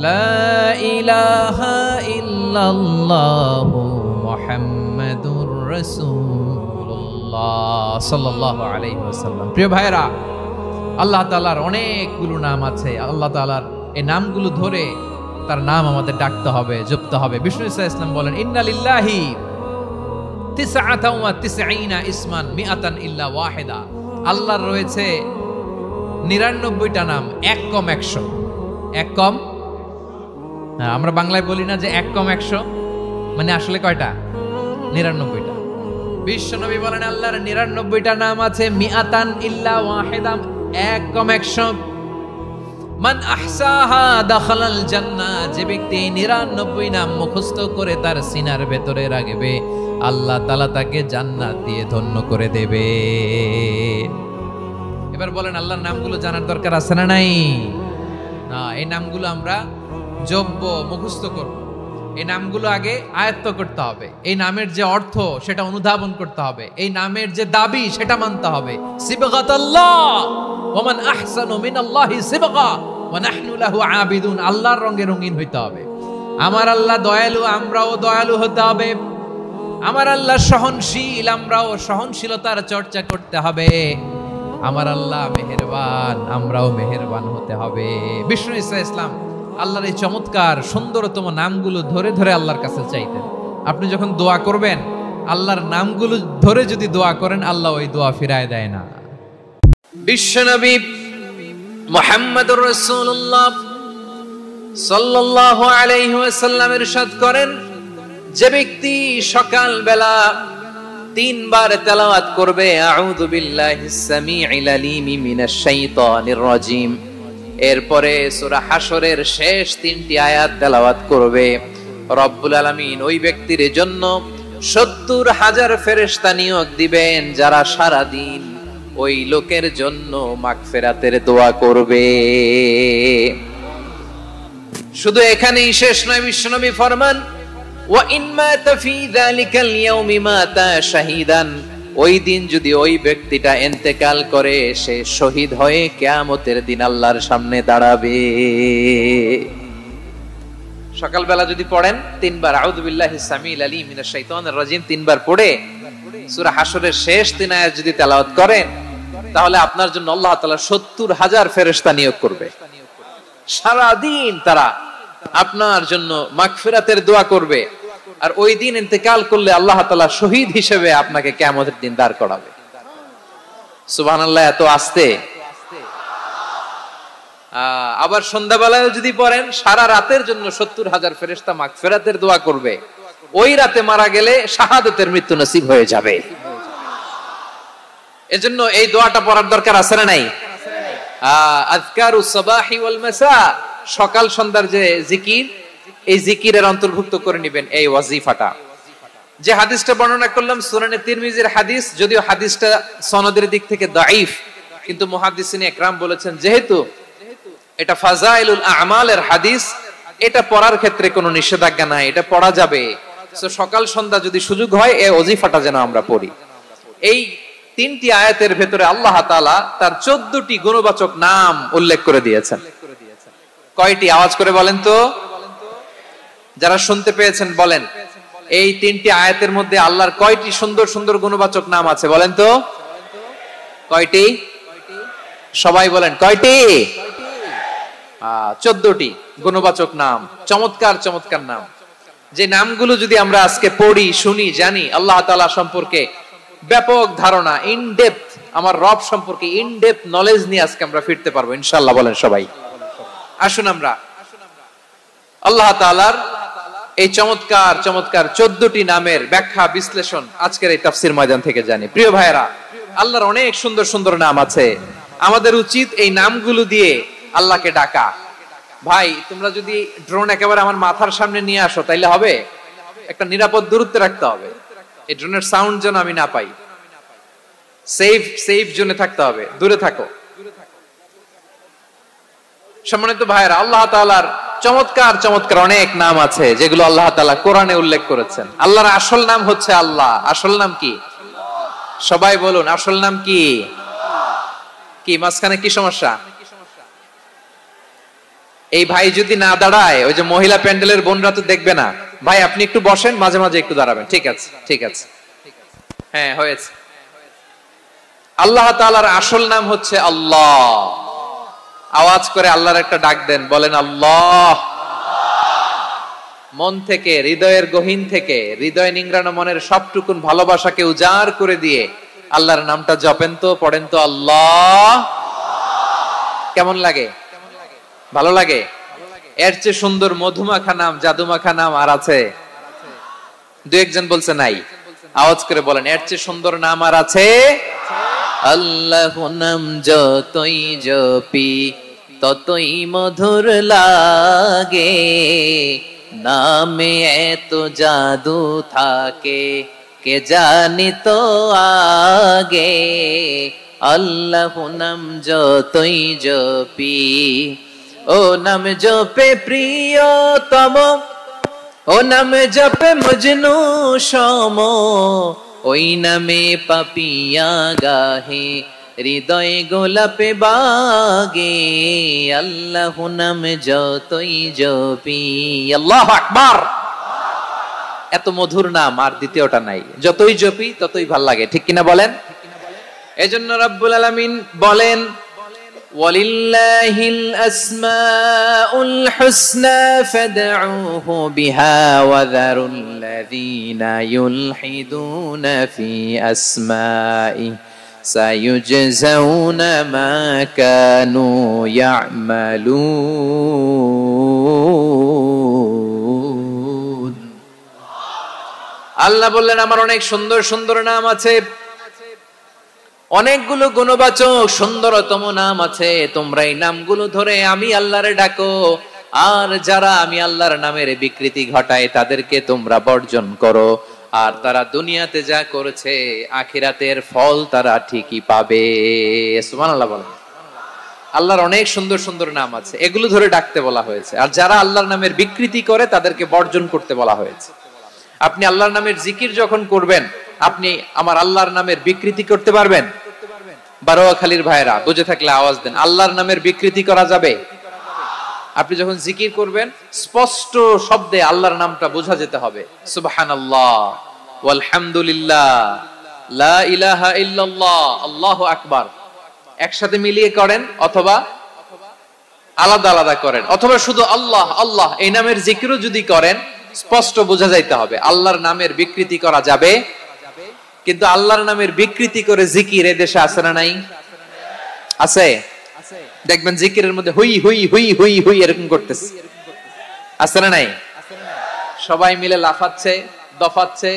লা ইলাহা ইল্লাল্লাহ, মুহাম্মাদুর রাসূলুল্লাহ সাল্লাল্লাহু আলাইহি ওয়াসাল্লাম। প্রিয় ভাইরা, আল্লাহ তাআলার অনেকগুলো নাম আছে। আল্লাহ তাআলার এই নামগুলো ধরে তার নাম আমাদের ডাকতে হবে, জপতে হবে। বিষ্ণু ইসলাম বলেন, ইন্না লিল্লাহি তিসআতান ওয়া তিসঈনা ইসমান মিআতান ইল্লা ওয়াহিদা। আল্লাহর রয়েছে 99টা নাম, এক কম 100। এক কম, আমরা বাংলায় বলি না যে এক কম 100, মানে আসলে কয়টা? 99টা। বিশ্বনবী বলেন আল্লাহর 99টা নাম আছে, মিআতান ইল্লা ওয়াহিদা, এক কম 100। মান আহসাহা দাখালাল জান্নাহ, যে ব্যক্তি 99 নাম মুখস্থ করে তার সিনার ভেতরে রাখবে, আল্লাহ তাআলা তাকে জান্নাত দিয়ে ধন্য করে দেবে। এবার বলেন, আল্লাহর নামগুলো জানার দরকার আছে না নাই? না, এই নামগুলো আমরা জপব, মুখস্থ করব। এই নামগুলো আগে আয়ত্ত করতে হবে। এই নামের যে অর্থ সেটা অনুধাবন করতে হবে। এই নামের যে দাবি সেটা মানতে হবে। সিবগাতাল্লাহ ওয়া মান আহসানু মিনাল্লাহি সিবগা ওয়া নাহনু লাহু আবিদুন। আল্লাহর রঙে রঙিন হইতে হবে। আমার আল্লাহ দয়ালু, আমরাও দয়ালু হতে হবে। আমার আল্লাহ সহনশীল, আমরাও সহনশীলতার চর্চা করতে হবে। আমার আল্লাহ মেহেরবান, আমরাও মেহেরবান হতে হবে। বিষ্ণু ইসলাম আল্লাহর এই চমৎকার সুন্দরতম নামগুলো ধরে ধরে আল্লাহর কাছে চাইতেন। আপনি যখন দোয়া করবেন, আল্লাহর নামগুলো ধরে যদি দোয়া করেন, আল্লাহ ওই দোয়া ফিরায় দেয় না। বিশ্বনবী মুহাম্মদুর রাসূলুল্লাহ সাল্লাল্লাহু আলাইহি ওয়াসাল্লাম ইরশাদ করেন, যে ব্যক্তি সকাল বেলা 3 বার তেলাওয়াত করবে আউযু বিল্লাহিস সামিউল আলিম মিনাশ শাইতানির রাজিম, এরপরে সূরা হাশরের শেষ 3টি আয়াত তেলাওয়াত করবে, রব্বুল আলামিন ওই ব্যক্তির জন্য 70,000 ফেরেশতা নিয়োগ দিবেন, যারা সারা দিন ওই লোকের জন্য মাগফিরাতের দোয়া করবে। শুধু এখানেই শেষ নয়, বিশ্বনবী ফরমান, ওয়া ইন মাতা ফি যালিকাল ইয়াউমি মাতা শাহীদান, ওই দিন যদি ওই ব্যক্তিটা ইন্তেকাল করে, সে শহীদ হয়ে কিয়ামতের দিন আল্লাহর সামনে দাঁড়াবে। সকালবেলা যদি পড়েন 3 বার আউযু বিল্লাহিস সামিউল আলিম মিনাশ শাইতানির রাজিম 3 বার পড়ে সূরা হাশরের শেষ 3 আয়াত যদি তেলাওয়াত করেন, তাহলে আপনার জন্য আল্লাহ তাআলা 70,000 ফেরেশতা নিয়োগ করবে। সারা দিন তারা আপনার জন্য মাগফিরাতের দোয়া করবে। আর ওই দিন ইন্তেকাল করলে আল্লাহ তাআলা শহীদ হিসেবে আপনাকে কিয়ামতের দিন দাঁড় করাবে। সুবহানাল্লাহ, এত আস্তে। আবার সন্ধ্যাবেলায় যদি পড়েন, সারা রাতের জন্য 70,000 ফেরেশতা মাগফিরাতের দোয়া করবে। ওই রাতে মারা গেলে শাহাদাতের মৃত্যু নসিব হয়ে যাবে। এজন্য এই দোয়াটা পড়ার দরকার আছে না নাই? আযকারুস সাবাহি ওয়াল মাসা, সকাল সন্ধ্যার যে জিকির, এই জিকিরের অন্তর্ভুক্ত করে নেবেন এই ওয়াজিফাটা। যে হাদিসটা বর্ণনা করলাম সুনানে তিরমিজির হাদিস, যদিও হাদিসটা সনদের দিক থেকে দাঈফ, কিন্তু মুহাদ্দিসিনে ইকরাম বলেছেন যেহেতু এটা ফাজাইলুল আমালের হাদিস, এটা পড়ার ক্ষেত্রে কোনো নিষেধাজ্ঞা নাই, এটা পড়া যাবে। সো সকাল সন্ধ্যা যদি সুযোগ হয় এই ওয়াজিফাটা যেন আমরা পড়ি। এই 3টি আয়াতের ভেতরে আল্লাহ তাআলা তার 14টি গুণবাচক নাম উল্লেখ করে দিয়েছেন। কয়টি? আওয়াজ করে বলেন তো, যারা শুনতে পেয়েছেন বলেন। এই 3টি আয়াতের মধ্যে আল্লাহর কয়টি সুন্দর সুন্দর গুণবাচক নাম আছে বলেন তো? কয়টি? সবাই বলেন কয়টি? 14টি গুণবাচক নাম, চমৎকার চমৎকার নাম। যে নামগুলো যদি আমরা আজকে পড়ি, শুনি, জানি, আল্লাহ তাআলা সম্পর্কে ব্যাপক ধারণা, ইন ডেপথ, আমার রব সম্পর্কে ইন ডেপথ নলেজ নিয়ে আজকে আমরা ফিরতে পারবো ইনশাআল্লাহ। বলেন সবাই। আসুন আমরা আল্লাহ তাআলার এই চমৎকার চমৎকার 14টি নামের ব্যাখ্যা বিশ্লেষণ আজকের এই তাফসীর ময়দান থেকে জানি। প্রিয় ভাইরা, আল্লাহর অনেক সুন্দর সুন্দর নাম আছে। আমাদের উচিত এই নামগুলো দিয়ে আল্লাহকে ডাকা। ভাই, তোমরা যদি ড্রোন একেবারে আমার মাথার সামনে নিয়ে আসো তাইলে হবে? একটা নিরাপদ দূরত্বে রাখতে হবে। এই ড্রোনের সাউন্ড যেন আমি না পাই। সেফ জোনে থাকতে হবে, দূরে থাকো। সম্মানিত ভাইরা, আল্লাহ তাআলার চমৎকার চমৎকার অনেক নাম আছে যেগুলো আল্লাহ তাআলা কোরআনে উল্লেখ করেছেন। আল্লাহর আসল নাম হচ্ছে আল্লাহ। আসল নাম কি? সবাই বলুন, আসল নাম কি? কি মাঝখানে কি সমস্যা? এই ভাই যদি না দাঁড়ায়, ওই যে মহিলা প্যান্ডেলের বোনরা তো দেখবে না। ভাই আপনি একটু বসেন, মাঝে মাঝে একটু দাঁড়াবেন। ঠিক আছে, ঠিক আছে, হ্যাঁ হয়েছে। আল্লাহ তাআলার আসল নাম হচ্ছে আল্লাহ। আওয়াজ করে আল্লাহর একটা ডাক দেন, বলেন আল্লাহ। মন থেকে, হৃদয়ের গহীন থেকে, হৃদয় নিংড়ানো মনের সবটুকুন ভালোবাসাকে উজাড় করে দিয়ে আল্লাহর নামটা জপেন তো, পড়েন তো আল্লাহ। কেমন লাগে? ভালো লাগে? এর চেয়ে সুন্দর মধুমাখা নাম, জাদুমাখা নাম আর আছে? দু একজন বলছে নাই। আওয়াজ করে বলেন, এর চেয়ে সুন্দর নাম আর আছে? আল্লাহ নাম যতই জপি ততই মধুর লাগে, নামে এত জাদু থাকে কে জানি তো আগে। আল্লাহ নাম যতই জপি, ও নাম জপে প্রিয়তম, ও নাম জপে মজনু সম, ওই নামে পাপিয়া গাহে হৃদয় গোলাপে বাগে। আল্লাহ নাম যতই জপি। আল্লাহু আকবার। এত মধুর নাম আর দ্বিতীয়টা নাই। যতই জপি ততই ভাল লাগে, ঠিক কিনা বলেন? এজন্য রব্বুল আলামিন বলেন, ওয়ালিল্লাহিল আসমাউল হুসনা ফাদউহু বিহা ওয়া যারুল্লাযীনা ইউলহিদুনা ফি আসমাই সায়ুজজাউনা মা কানু ইয়ামালুন। আল্লাহ বললেন, আমার অনেক সুন্দর সুন্দর নাম আছে, অনেকগুলো গুণবাচক সুন্দরতম নাম আছে। তোমরা এই নামগুলো ধরে আমি আল্লাহরে ডাকো, আর যারা আমি আল্লাহর নামের বিকৃতি ঘটায় তাদেরকে তোমরা বর্জন করো। আর তারা দুনিয়াতে যা করেছে আখিরাতের ফল তারা ঠিকই পাবে। সুবহানাল্লাহ বলেন। আল্লাহর অনেক সুন্দর সুন্দর নাম আছে, এগুলো ধরে ডাকতে বলা হয়েছে। আর যারা আল্লাহর নামের বিকৃতি করে তাদেরকে বর্জন করতে বলা হয়েছে। আপনি আল্লাহর নামের জিকির যখন করবেন, আপনি আমার আল্লাহর নামের বিকৃতি করতে পারবেন? বারোয়াখালীর ভাইরা বুঝে থাকলে আওয়াজ দেন, আল্লাহর নামের বিকৃতি করা যাবে? আপনি যখন জিকির করবেন স্পষ্ট শব্দে আল্লাহর নামটা বোঝা যেতে হবে। সুবহানাল্লাহ, ওয়ালহামদুলিল্লাহ, লা ইলাহা ইল্লাল্লাহ, আল্লাহু আকবার। একসাথে মিলিয়ে করেন অথবা আলাদা আলাদা করেন, অথবা শুধু আল্লাহ আল্লাহ এই নামের জিকিরও যদি করেন স্পষ্ট বোঝা যাইতে হবে। আল্লাহর নামের বিকৃতি করা যাবে, কিন্তু আল্লাহর নামের বিকৃতি করে জিকির এ দেশে আছে না নাই? আছে। দেখবেন জিকিরের মধ্যে হুই হুই হুই হুই হুই এরকম করতেছে, আছে না নাই? সবাই মিলে লাফাচ্ছে, দফাচ্ছে,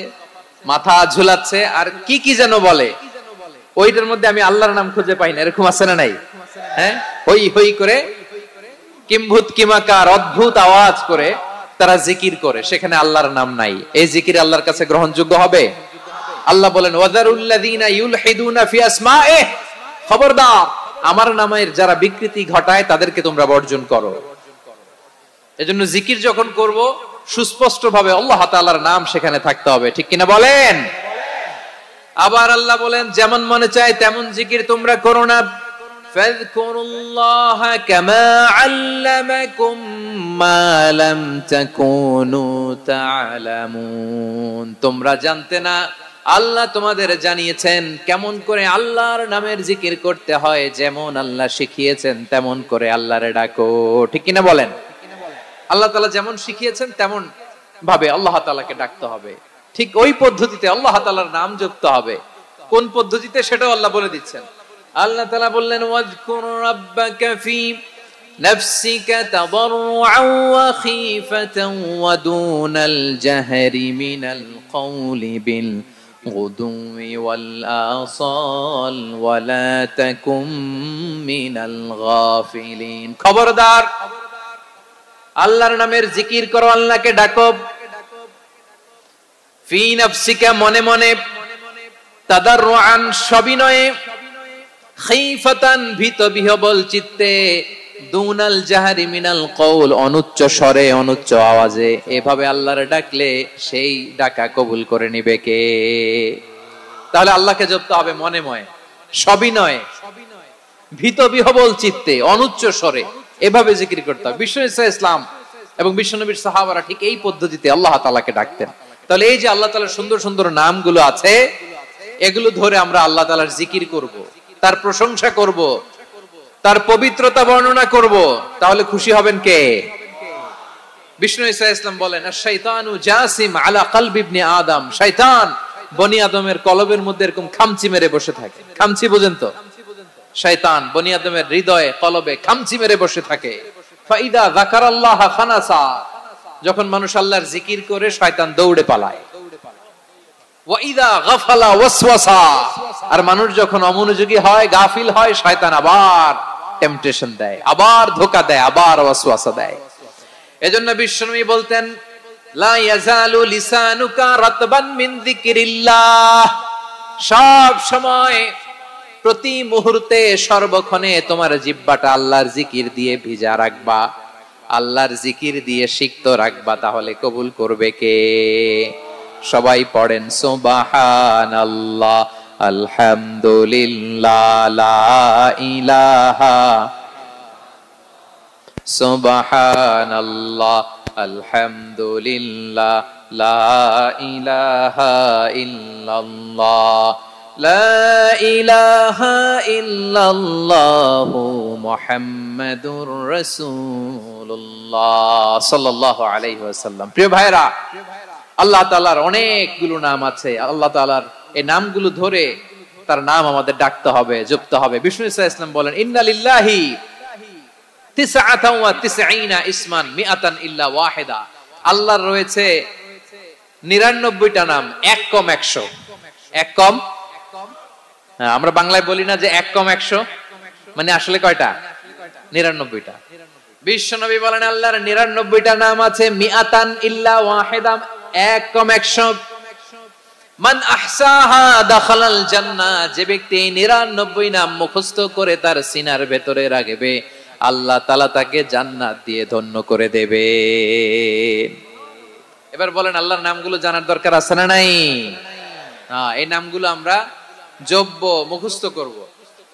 মাথা ঝুলাচ্ছে, আর কি কি যেন বলে, ওইটার মধ্যে আমি আল্লাহর নাম খুঁজে পাই না, এরকম আছে না নাই? হ্যাঁ, হই হই করে কিম্ভূত কিমাকার অদ্ভুত আওয়াজ করে তারা জিকির করে, সেখানে আল্লাহর নাম নাই। এই জিকির আল্লাহর কাছে গ্রহণযোগ্য হবে? আল্লাহ বলেন, ওয়াযারুল্লাযীনা ইউলহিদুনা ফি আসমাইহি, খবরদার আমার নামের যারা বিকৃতি ঘটায় তাদেরকে তোমরা বর্জন করো। এজন্য জিকির যখন করব সুস্পষ্ট ভাবে আল্লাহ তাআলার নাম সেখানে থাকতে হবে, ঠিক কিনা বলেন? আবার আল্লাহ বলেন, যেমন মনে চায় তেমন জিকির তোমরা করো না। ফাযকুরুল্লাহা কামা আল্লামাকুম মা লাম তাকুনু তা'লামুন। তোমরা জানতে না, আল্লাহ তোমাদের জানিয়েছেন কেমন করে আল্লাহর নামের জিকির করতে হয়। যেমন আল্লাহ শিখিয়েছেন তেমন করে আল্লাহরে ডাকো, ঠিক কিনা বলেন? আল্লাহ তাআলা যেমন শিখিয়েছেন তেমন ভাবে আল্লাহ তাআলাকে ডাকতে হবে, ঠিক ওই পদ্ধতিতে আল্লাহ তাআলার নাম জপতে হবে। কোন পদ্ধতিতে সেটাও আল্লাহ বলে দিচ্ছেন। আল্লাহ তাআলা বললেন, ওয়াজকুর রাব্বাকা ফি নাফসিকা তাদাররুআন ওয়া খীফাতান ওয়া দুনাল জাহরি মিনাল কওলি বিল গুদুই ওয়াল আসাল ওয়া লা তাকুম মিনাল গাফিলিন। খবরদার আল্লাহর নামের জিকির করো, আল্লাহকে ডাকো। ফি নাফসিকা মনে মনে, তাদাররুআন সবিনয়ে, খীফাতান ভীত বিহবল চিত্তে, দুনাল জাহারি মিনাল কওল, অনুচ্চ স্বরে অনুচ্চ আওয়াজে এভাবে আল্লাহর ডাকলে সেই ডাকা কবুল করে নিবে কে? তাহলে আল্লাহকে জপতে হবে মনে মনে, সবিনয়ে, ভীত বিহবল চিত্তে, অনুচ্চ স্বরে এভাবে জিকির করতে হবে। বিশ্বনবী ইসলাম এবং বিশ্বনবীর সাহাবারা ঠিক এই পদ্ধতিতে আল্লাহ তাআলাকে ডাকতেন। তাহলে এই যে আল্লাহ তাআলার সুন্দর সুন্দর নামগুলো আছে, এগুলো ধরে আমরা আল্লাহ তাআলার জিকির করব, তার প্রশংসা করব, তার পবিত্রতা বর্ণনা করব, তাহলে খুশি হবেন কে? বিষ্ণু ঈসা ইসলাম বলেন, আশ-শাইতানু জাসিম আলা কলবি ইবনে আদম, শয়তান বনি আদমের কলবের মধ্যে এরকম খামচি মেরে বসে থাকে। খামচি বুঝেন তো? শয়তান বনি আদমের হৃদয়ে কলবে খামচি মেরে বসে থাকে। ফাইদা যাকারাল্লাহ খানাসা, যখন মানুষ আল্লাহর জিকির করে শয়তান দৌড়ে পালায়। ওয়াইদা গাফালা ওয়াসওয়াসা, আর মানুষ যখন অমনোযোগী হয়, গাফিল হয়, শয়তান আবার টেম্পটেশন দেয়, আবার ধোঁকা দেয়, আবার ওয়াসওয়াসা দেয়। এজন্য বিশ্বনবী বলতেন, লা ইয়াজালু লিসানুকা রাতবান মিন যিকরিল্লাহ, সব সময় প্রতি মুহূর্তে সর্বক্ষণে তোমার জিহ্বাটা আল্লাহর জিকির দিয়ে ভিজা রাখবা, আল্লাহর জিকির দিয়ে সিক্ত রাখবা, তাহলে কবুল করবে কে? সবাই পড়েন সুবহানাল্লাহ, আলহামদুলিল্লাহ, লা ইলাহা, সুবহানাল্লাহ, আলহামদুলিল্লাহ, লা ইলাহা ইল্লাল্লাহ, লা ইলাহা ইল্লাল্লাহু মুহাম্মাদুর রাসূলুল্লাহ সাল্লাল্লাহু আলাইহি ওয়াসাল্লাম। প্রিয় ভাইরা, আল্লাহ তাআলার অনেকগুলো নাম আছে। আল্লাহ তাআলার এই নামগুলো ধরে তার নাম আমাদের ডাকতে হবে, জপতে হবে। বিষ্ণু ইসলাম বলেন, ইন্না লিল্লাহি 99 ইসমান মিআতান ইল্লা ওয়াহিদা, আল্লাহর রয়েছে 99টা নাম, এক কম 100। এক কম, আমরা বাংলায় বলি না যে এক কম 100, মানে আসলে কয়টা? 99টা। বিশ্বনবী বলেন, আল্লাহর 99টা নাম আছে, মিআতান ইল্লা ওয়াহিদা, এক কম 100। মান আহসাহা দাখালাল জান্নাহ, যে ব্যক্তি 99 নাম মুখস্থ করে তার সিনার ভেতরে রাখবে, আল্লাহ তাআলা তাকে জান্নাত দিয়ে ধন্য করে দেবে। এবার বলেন, আল্লাহর নামগুলো জানার দরকার আছে না নাই? এই নামগুলো আমরা জপব, মুখস্থ করব।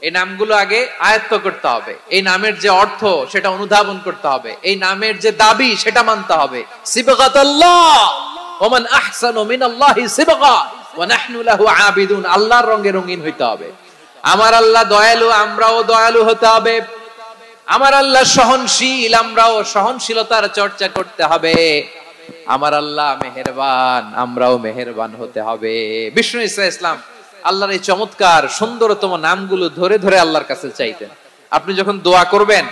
এই নামগুলো আগে আয়ত্ত করতে হবে। এই নামের যে অর্থ সেটা অনুধাবন করতে হবে। এই নামের যে দাবি সেটা মানতে হবে। সিবগাতুল্লাহ, ওমান আহসানু মিনাল্লাহি সিবগা ওয়া নাহনু লাহু আবিদুন, আল্লাহর রঙে রঙিন হইতে হবে। আমার আল্লাহ দয়ালু, আমরাও দয়ালু হতে হবে। আমার আল্লাহ সহনশীল, আমরাও সহনশীলতার চর্চা করতে হবে। আমার আল্লাহ মেহেরবান, আমরাও মেহেরবান হতে হবে। বিষ্ণু ঈসা ইসলাম আল্লাহর এই চমৎকার সুন্দরতম নামগুলো ধরে ধরে আল্লাহর কাছে চাইতেন। আপনি যখন দোয়া করবেন,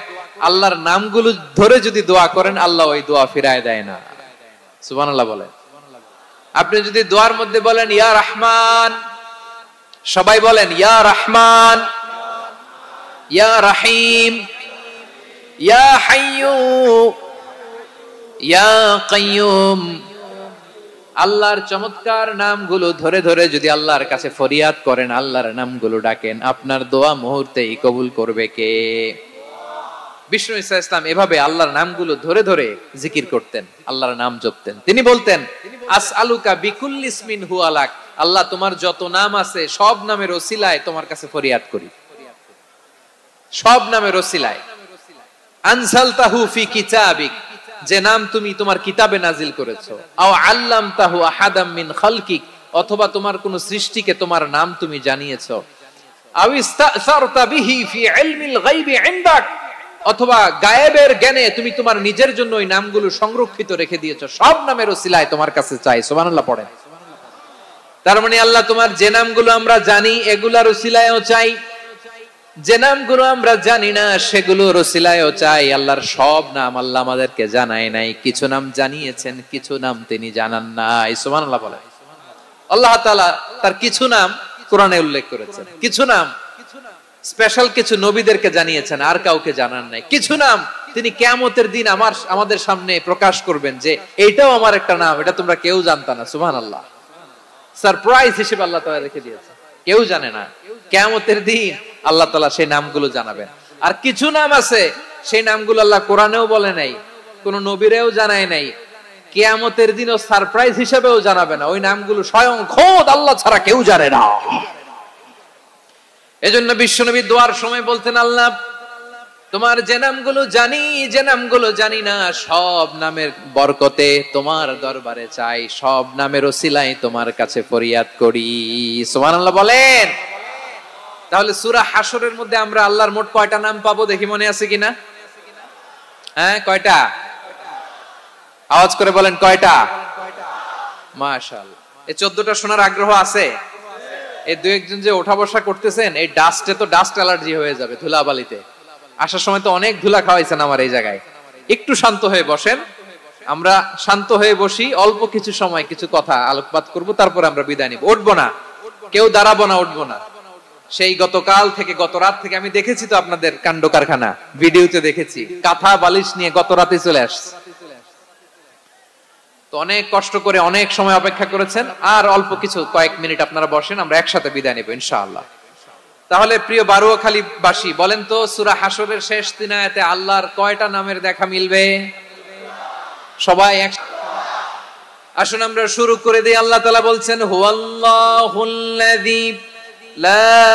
আল্লাহর নামগুলো ধরে যদি দোয়া করেন, আল্লাহ ওই দোয়া ফিরায় দেয় না। সুবহানাল্লাহ বলেন। আপনি যদি দোয়ার মধ্যে বলেন ইয়া রহমান, সবাই বলেন ইয়া রহমান, ইয়া রহিম, ইয়া হাইয়ু, ইয়া কাইয়ুম, আল্লাহর চমৎকার নামগুলো ধরে ধরে যদি আল্লাহর কাছে ফরিয়াদ করেন, আল্লাহর নামগুলো ডাকেন, আপনার দোয়া মুহূর্তেই কবুল করবে কে? বিষ্ণু ঈসা ইসলাম এভাবে আল্লাহর নামগুলো ধরে ধরে জিকির করতেন, আল্লাহর নাম জপতেন। তিনি বলতেন, আসআলুকা বিকুল্লি ইসমিন হুয়া লাক, আল্লাহ তোমার যত নাম আছে সব নামের ওসিলায় তোমার কাছে ফরিয়াদ করি, সব নামের ওসিলায়। আনসালতাহু ফি কিতাবিক, যে নাম তুমি তোমার কিতাবে নাজিল করেছো। আও আল্লামতাহু আহাদাম মিন খালকিক, অথবা তোমার কোন সৃষ্টিকে তোমার নাম তুমি জানিয়েছো। আও ইস্তাসারতা বিহি ফি ইলমিল গায়বি ইনদাক, অথবা গায়েবের জ্ঞানে তুমি তোমার নিজের জন্য ওই নামগুলো সংরক্ষিত রেখে দিয়েছো। সব নামের ওসিলায় তোমার কাছে চাই। সুবহানাল্লাহ পড়েন। তার মানে আল্লাহ তোমার যে নামগুলো আমরা জানি এগুলার ওসিলায়ও চাই, যে নামগুলো আমরা জানি না সেগুলোর ওসিলায়ও চাই। আল্লাহর সব নাম আল্লাহ আমাদেরকে জানায় নাই, কিছু নাম জানিয়েছেন, কিছু নাম তিনি জানান নাই। সুবহানাল্লাহ বলেন। আল্লাহ তাআলা তার কিছু নাম কোরআনে উল্লেখ করেছেন, কিছু নাম স্পেশাল কিছু নবীদেরকে জানিয়েছেন, আর কাউকে জানান নাই। কিছু নাম তিনি কিয়ামতের দিন আমাদের সামনে প্রকাশ করবেন যে এইটাও আমার একটা নাম, এটা তোমরা কেউ জানতা না। সুবহানাল্লাহ, সারপ্রাইজ হিসেবে আল্লাহ তাআলা রেখে দিয়েছেন, কেউ জানে না। কিয়ামতের দিন আল্লাহ তাআলা সেই নামগুলো জানাবেন। আর কিছু নাম আছে সেই নামগুলো আল্লাহ কোরআনেও বলে নাই, কোন নবীরেও জানায় নাই, কিয়ামতের দিনও সারপ্রাইজ হিসেবেও জানাবে না। ওই নামগুলো স্বয়ং খোদ আল্লাহ ছাড়া কেউ জানে না। এজন্য বিশ্বনবী দোয়ার সময় বলতেন, আল্লাহ তোমার যে নামগুলো জানি, যে নামগুলো জানি না, সব নামের বরকতে তোমার দরবারে চাই, সব নামের ওসিলায় তোমার কাছে ফরিয়াদ করি। সুবহানাল্লাহ বলেন। তাহলে সূরা হাশরের মধ্যে আমরা আল্লাহর মোট কয়টা নাম পাবো দেখি, মনে আছে কিনা? হ্যাঁ, কয়টা? আওয়াজ করে বলেন, কয়টা? মাশাআল্লাহ। এই 14টা শোনার আগ্রহ আছে? এই দুই একজন যে ওঠা বসা করতেছেন, এই ডাস্টে তো ডাস্ট অ্যালার্জি হয়ে যাবে, ধুলাবালিতে। আসার সময় তো অনেক ধুলা খাওয়াইছেন আমার এই জায়গায়। একটু শান্ত হয়ে বসেন, আমরা শান্ত হয়ে বসি, অল্প কিছু সময় কিছু কথা আলোকপাত করব, তারপর আমরা বিদায় নিব। উঠবো না, কেউ দাঁড়াবো না, উঠবো না। সেই গতকাল থেকে, গত রাত থেকে আমি দেখেছি তো আপনাদের কাণ্ড কারখানা, ভিডিওতে দেখেছি, কাঁথা বালিশ নিয়ে গত রাতে চলে আসছে। তো অনেক কষ্ট করে অনেক সময় অপেক্ষা করেছেন, আর অল্প কিছু কয়েক মিনিট আপনারা বসেন, আমরা একসাথে বিদায় নেব ইনশাআল্লাহ। তাহলে প্রিয় বারুয়াখালীবাসী, বলেন তো সূরা হাশরের শেষ 3 আয়াতে আল্লাহর কয়টা নামের দেখা মিলবে? সবাই আসুন আমরা শুরু করে দিই। আল্লাহ তাআলা বলছেন, হুয়াল্লাহুল্লাযী লা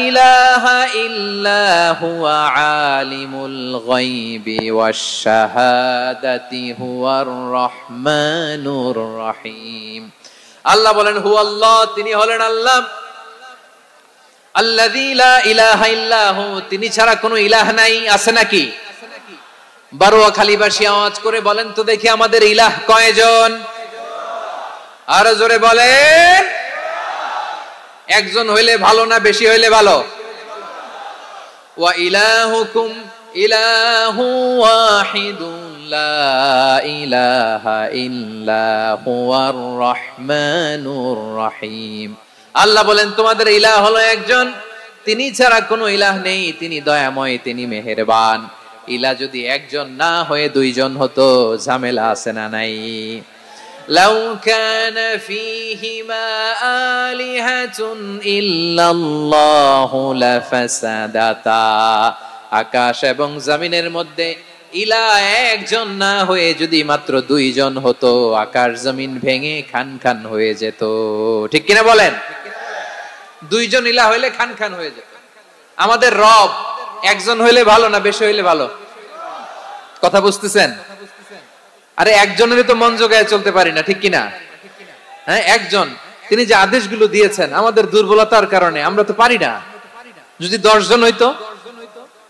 ইলাহা ইল্লা হুয়া আলিমুল গায়বি ওয়াশ শাহাদাতি হুয়ার রহমানুর রহিম। আল্লাহ বলেন হুয়াল্লাহ, তিনি হলেন আল্লাহ, আল্লাযী লা ইলাহা ইল্লা হু, তিনি ছাড়া কোনো ইলাহ নাই। আছে নাকি? বারুয়াখালীবাসী আওয়াজ করে বলেন তো দেখি, আমাদের ইলাহ কয়জন? আরো জোরে বলেন। একজন হইলে ভালো না বেশি হইলে ভালো? ওয়া ইলাহুকুম ইলাহু ওয়াহিদুন লা ইলাহা ইল্লা হুয়ার রহমানুর রহিম। আল্লাহ বলেন তোমাদের ইলাহ হলো একজন, তিনি ছাড়া কোনো ইলাহ নেই, তিনি দয়াময়, তিনি মেহেরবান। ইলাহ যদি একজন না হয়ে দুইজন হতো, ঝামেলা আছে না নাই? লাউ কানা ফীহিমা আলিহাতুন ইল্লাল্লাহু লাফাসাদাতা, আকাশ এবং জমিনের মধ্যে ইলাহ একজন না হয়ে যদি মাত্র দুইজন হতো, আকাশ জমিন ভেঙে খান খান হয়ে যেত। ঠিক কিনা বলেন? দুইজন ইলাহ হইলে খান খান হয়ে যেত। আমাদের রব একজন হইলে ভালো না বেশি হইলে ভালো? কথা বুঝতেছেন? আরে একজনেরই তো মন জোগায় চলতে পারি না, ঠিক কিনা? হ্যাঁ, একজন, তিনি যে আদেশগুলো দিয়েছেন আমাদের দুর্বলতার কারণে আমরা তো পারি না। যদি 10 জন হইতো,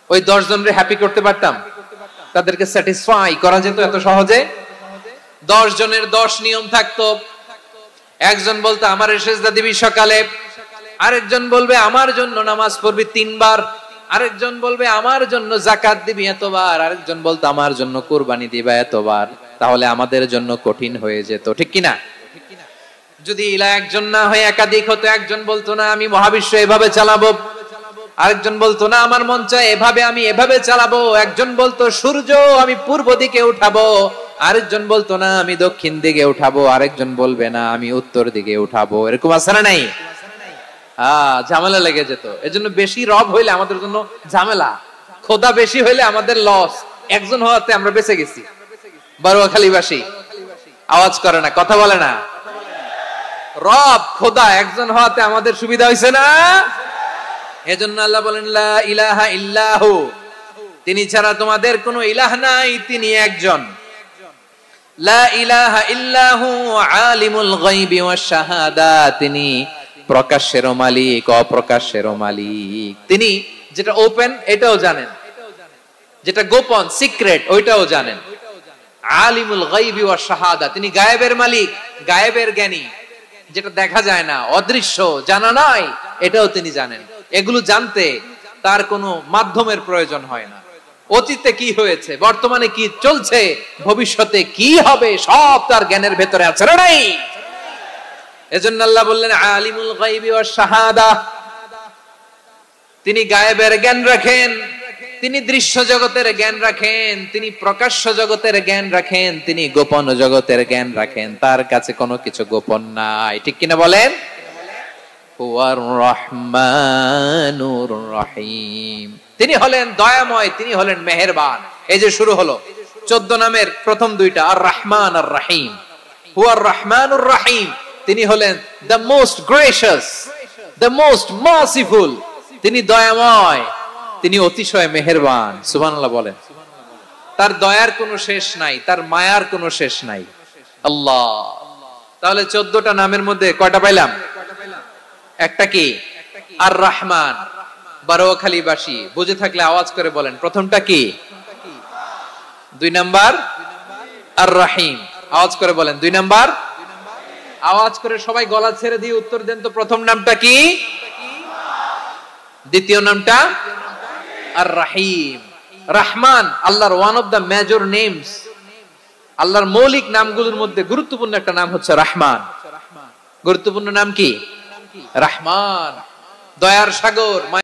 ওই 10 জনরে হ্যাপি করতে পারতাম, তাদেরকে স্যাটিসফাই করা যেত এত সহজে। 10 জনের 10 নিয়ম থাকতো। একজন বলতো আমার সেজদা দিবি সকালে, আরেকজন বলবে আমার জন্য নামাজ পড়বি 3 বার, আরেকজন বলবে আমার জন্য যাকাত দিবি এতবার, আরেকজন বলতো আমার জন্য কুরবানি দিবা এতবার। তাহলে আমাদের জন্য কঠিন হয়ে যেত, ঠিক কিনা? যদি ইলাহ একজন না হয়ে একাধিক হতো, একজন বলতো না আমি মহাবিশ্ব এভাবে চালাবো, আরেকজন বলতো না আমার মন চায় এভাবে, আমি এভাবে চালাবো, একজন বলতো সূর্য আমি পূর্ব দিকে উঠাবো, আরেকজন বলতো না আমি দক্ষিণ দিকে উঠাবো, আরেকজন বলবে না আমি উত্তর দিকে উঠাবো। এরকম আছে না নাই? ঝামেলা লেগে যেত। এজন্য বেশি রব হইলে আমাদের জন্য ঝামেলা, খোদা বেশি হইলে আমাদের লস। একজন হওয়াতে আমরা বেঁচে গেছি। বারুয়াখালীবাসী আওয়াজ করে না, কথা বলে না। রব খোদা একজন হওয়াতে আমাদের সুবিধা হয়েছে না? এজন্য আল্লাহ বলেন লা ইলাহা ইল্লাহু, তিনি ছাড়া তোমাদের কোনো ইলাহ নাই, তিনি একজন। লা ইলাহা ইল্লাহু আলিমুল গায়বি ওয়াশ শাহাদা, তিনি প্রকাশেরও মালিক অপ্রকাশেরও মালিক। তিনি যেটা ওপেন এটাও জানেন, যেটা গোপন সিক্রেট ওইটাও জানেন। আলিমুল গায়বি ওয়াশ শাহাদা, তিনি গায়েবের মালিক, গায়েবের জ্ঞানী, যেটা দেখা যায় না, অদৃশ্য, জানা নাই, এটাও তিনি জানেন। এগুলো জানতে তার কোনো মাধ্যমের প্রয়োজন হয় না। অতীতে কি হয়েছে, বর্তমানে কি চলছে, ভবিষ্যতে কি হবে, সব তার জ্ঞানের ভেতরে আছে না নাই? এজন্য আল্লাহ বললেন আলিমুল গায়বি ওয়াশ শাহাদা, তিনি গায়েবের জ্ঞান রাখেন, তিনি দৃশ্য জগতের জ্ঞান রাখেন, তিনি প্রকাশ্য জগতের জ্ঞান রাখেন, তিনি গোপন জগতের জ্ঞান রাখেন। তার কাছে কোনো কিছু গোপন নাই, ঠিক কিনা বলেন? হুয়ার রহমানুর রহিম। তিনি হলেন দয়াময়, তিনি হলেন মেহেরবান। এই যে শুরু হলো 14 নামের প্রথম দুইটা, আর রহমান আর রহিম। হুয়ার রহমানুর রহিম, তিনি হলেন the most gracious, the most merciful. তিনি দয়াময়, তিনি অতিশয় মেহেরবান। সুবহানাল্লাহ বলেন। তার দয়ার কোনো শেষ নাই, তার মায়ার কোনো শেষ নাই। আল্লাহ। তাহলে 14টা নামের মধ্যে কয়টা পাইলাম? একটা কি? আর রহমান। বারোয়াখালীবাসী বুঝে থাকলে আওয়াজ করে বলেন, প্রথমটা কি? 2 নাম্বার আর রহিম। আওয়াজ করে বলেন 2 নাম্বার। আওয়াজ করে সবাই গলা ছেড়ে দিয়ে উত্তর দেন তো, প্রথম নামটা কি? দ্বিতীয় নামটা? আর রহিম। রহমান আল্লাহর one of the major names. আল্লাহর মৌলিক নামগুলোর মধ্যে গুরুত্বপূর্ণ একটা নাম হচ্ছে রহমান। গুরুত্বপূর্ণ নাম কি? রহমান, দয়ার সাগর।